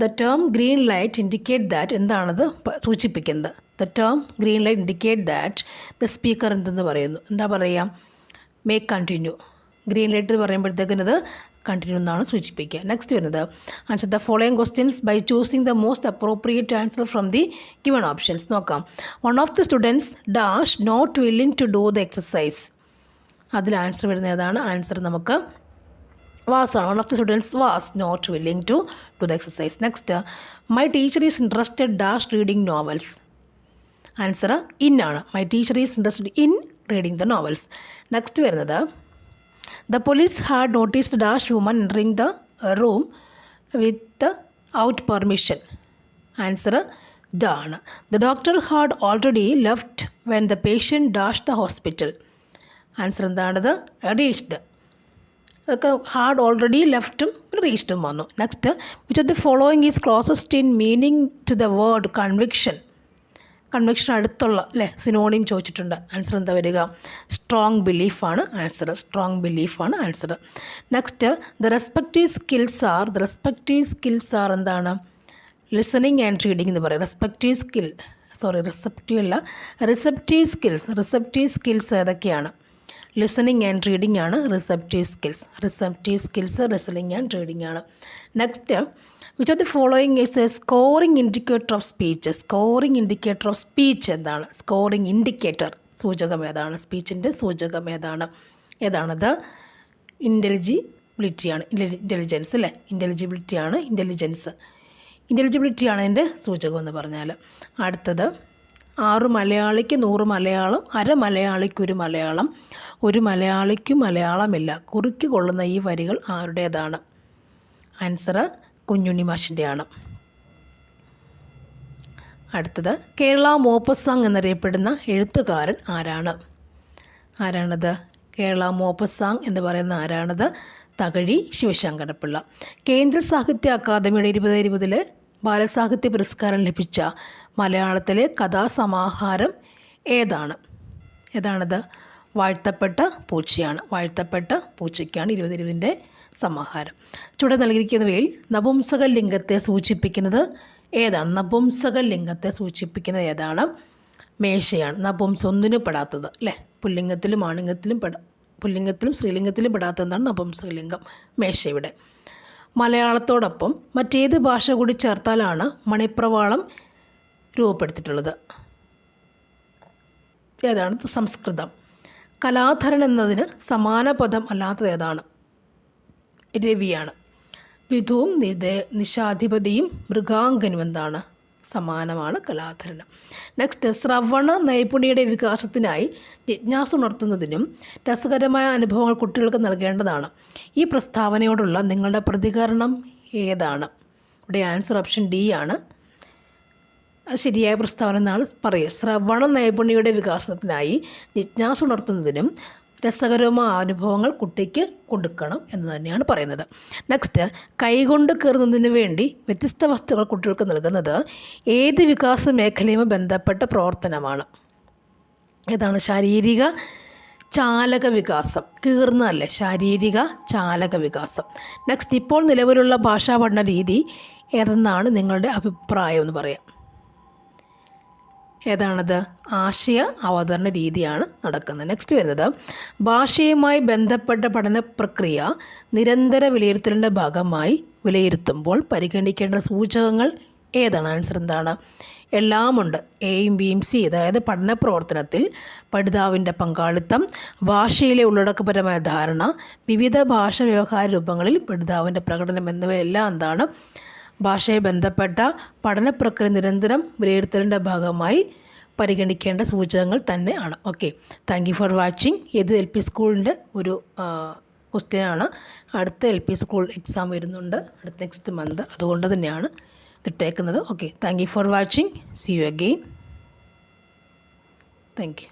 The term green light indicate that, എന്താണത് സൂചിപ്പിക്കുന്നത്? The term green light indicate that the speaker എന്തെന്ന് പറയുന്നു? എന്താ പറയുക? May continue. ഗ്രീൻ ലൈറ്റ് പറയുമ്പോഴത്തേക്കിനത് കണ്ടിന്യൂ എന്നാണ് സൂചിപ്പിക്കുക. നെക്സ്റ്റ് വരുന്നത്, answer the following questions by choosing the most appropriate answer from the given options. നോക്കാം. One of the students dash not willing to do the exercise. അതിൽ ആൻസർ വരുന്ന ഏതാണ്? ആൻസർ നമുക്ക് വാസാണ്. One of the students was not willing to do the exercise. Next, my teacher is interested dash reading novels. Answer in ആണ്. My teacher is interested in reading the novels. Next വരുന്നത്, the police had noticed dash woman entering the room without permission. Answer done. The doctor had already left when the patient dashed the hospital. Answer എന്താണ്? reached. had already left reached വന്നു. Next, which of the following is closest in meaning to the word conviction? Conviction അടുത്തുള്ള, അല്ലേ, സിനോണിം ചോദിച്ചിട്ടുണ്ട്. ആൻസർ എന്താ വരിക? സ്ട്രോങ് ബിലീഫാണ് answer. Next, the respective skills are എന്താണ്? ലിസണിങ് ആൻഡ് റീഡിംഗ് എന്ന് പറയും. റിസപ്റ്റീവ് സ്കിൽസ് ഏതൊക്കെയാണ്? ലിസണിങ് ആൻഡ് റീഡിംഗ് ആണ് receptive skills listening and reading ആണ്. Next, which of the following is a scoring indicator of speech എന്താണ്? സ്കോറിംഗ് ഇൻഡിക്കേറ്റർ സൂചകം ഏതാണ്? സ്പീച്ചിൻ്റെ സൂചകം ഏതാണ്? ഏതാണത്? ഇൻ്റലിജിബിലിറ്റിയാണ്. ഇൻ്റലിജൻസ് അല്ലേ? ഇൻ്റലിജിബിലിറ്റിയാണ് അതിൻ്റെ സൂചകം എന്ന് പറഞ്ഞാൽ. അടുത്തത്, 6 മലയാളിക്ക് 100 മലയാളം, അര മലയാളിക്കൊരു മലയാളം, ഒരു മലയാളിക്കും മലയാളമില്ല, കുറിക്ക് കൊള്ളുന്ന ഈ വരികൾ ആരുടേതാണ്? ആൻസർ കുഞ്ഞുണ്ണി മാഷിൻ്റെയാണ്. അടുത്തത്, കേരള മോപ്പസാങ് എന്നറിയപ്പെടുന്ന എഴുത്തുകാരൻ ആരാണത്? കേരള മോപ്പസാങ് എന്ന് പറയുന്ന ആരാണത്? തകഴി ശിവശങ്കരപ്പിള്ള. കേന്ദ്ര സാഹിത്യ അക്കാദമിയുടെ 2020 ബാലസാഹിത്യ പുരസ്കാരം ലഭിച്ച മലയാളത്തിലെ കഥാസമാഹാരം ഏതാണത്? വാഴ്ത്തപ്പെട്ട പൂച്ചയ്ക്കാണ് 2020 സമാഹാരം. ചുവടെ നൽകിയിരിക്കുന്നവയിൽ നപുംസക ലിംഗത്തെ സൂചിപ്പിക്കുന്നത് ഏതാണ്? മേശയാണ്. നപുംസം ഒന്നിനും പെടാത്തത് അല്ലേ? പുല്ലിംഗത്തിലും സ്ത്രീലിംഗത്തിലും പെടാത്തതാണ് നപുംസകലിംഗം, മേശ. ഇവിടെ മലയാളത്തോടൊപ്പം മറ്റേത് ഭാഷ കൂടി ചേർത്താലാണ് മണിപ്രവാളം രൂപപ്പെടുത്തിയിട്ടുള്ളത്? ഏതാണ്? സംസ്കൃതം. കലാധരൻ എന്നതിന് സമാന പദം അല്ലാത്തത് ഏതാണ്? രവിയാണ്. വിധുവും നിശാധിപതിയും മൃഗാംഗനും എന്താണ്? സമാനമാണ് കലാധരന്. നെക്സ്റ്റ്, ശ്രവണ നൈപുണ്യയുടെ വികാസത്തിനായി ജിജ്ഞാസ ഉണർത്തുന്നതിനും രസകരമായ അനുഭവങ്ങൾ കുട്ടികൾക്ക് നൽകേണ്ടതാണ്. ഈ പ്രസ്താവനയോടുള്ള നിങ്ങളുടെ പ്രതികരണം ഏതാണ്? ഇവിടെ ആൻസർ ഓപ്ഷൻ ഡി ആണ്. അത് ശരിയായ പ്രസ്താവന എന്നാണ് പറയുക. ശ്രവണ നൈപുണ്യയുടെ വികാസത്തിനായി ജിജ്ഞാസ ഉണർത്തുന്നതിനും രസകരമായ അനുഭവങ്ങൾ കുട്ടിക്ക് കൊടുക്കണം എന്ന് തന്നെയാണ് പറയുന്നത്. നെക്സ്റ്റ്, കൈകൊണ്ട് കീറുന്നതിന് വേണ്ടി വ്യത്യസ്ത വസ്തുക്കൾ കുട്ടികൾക്ക് നൽകുന്നത് ഏത് വികാസ മേഖലയുമായി ബന്ധപ്പെട്ട പ്രവർത്തനമാണ്? ഏതാണ്? ശാരീരിക ചാലക വികാസം. കീറുന്നതല്ലേ? ശാരീരിക ചാലക വികാസം. നെക്സ്റ്റ്, ഇപ്പോൾ നിലവിലുള്ള ഭാഷാ പഠന രീതി ഏതെന്നാണ് നിങ്ങളുടെ അഭിപ്രായം എന്ന് പറയാം? ഏതാണത്? ആശയ അവതരണ രീതിയാണ് നടക്കുന്നത്. നെക്സ്റ്റ് വരുന്നത്, ഭാഷയുമായി ബന്ധപ്പെട്ട പഠന പ്രക്രിയ നിരന്തര വിലയിരുത്തലിൻ്റെ ഭാഗമായി വിലയിരുത്തുമ്പോൾ പരിഗണിക്കേണ്ട സൂചകങ്ങൾ ഏതാണ്? ആൻസർ എന്താണ്? എല്ലാമുണ്ട്. എയും ബിയും സി. അതായത് പഠന പ്രവർത്തനത്തിൽ പഠിതാവിൻ്റെ പങ്കാളിത്തം, ഭാഷയിലെ ഉള്ളടക്കപരമായ ധാരണ, വിവിധ ഭാഷ വ്യവഹാര രൂപങ്ങളിൽ പഠിതാവിൻ്റെ പ്രകടനം എന്നിവയെല്ലാം എന്താണ്? ഭാഷയെ ബന്ധപ്പെട്ട പഠന പ്രക്രിയ നിരന്തരം വിലയിരുത്തലിൻ്റെ ഭാഗമായി പരിഗണിക്കേണ്ട സൂചകങ്ങൾ തന്നെ ആണ്. Okay, thank you for watching. ഇത് LP സ്കൂളിൻ്റെ ഒരു ക്വസ്റ്റ്യനാണ്. അടുത്ത LP സ്കൂൾ എക്സാം വരുന്നുണ്ട് അടുത്ത നെക്സ്റ്റ് മന്ത്. അതുകൊണ്ട് തന്നെയാണ് ഇതിട്ടേക്കുന്നത്. Okay, thank you for watching. See you again. Thank U.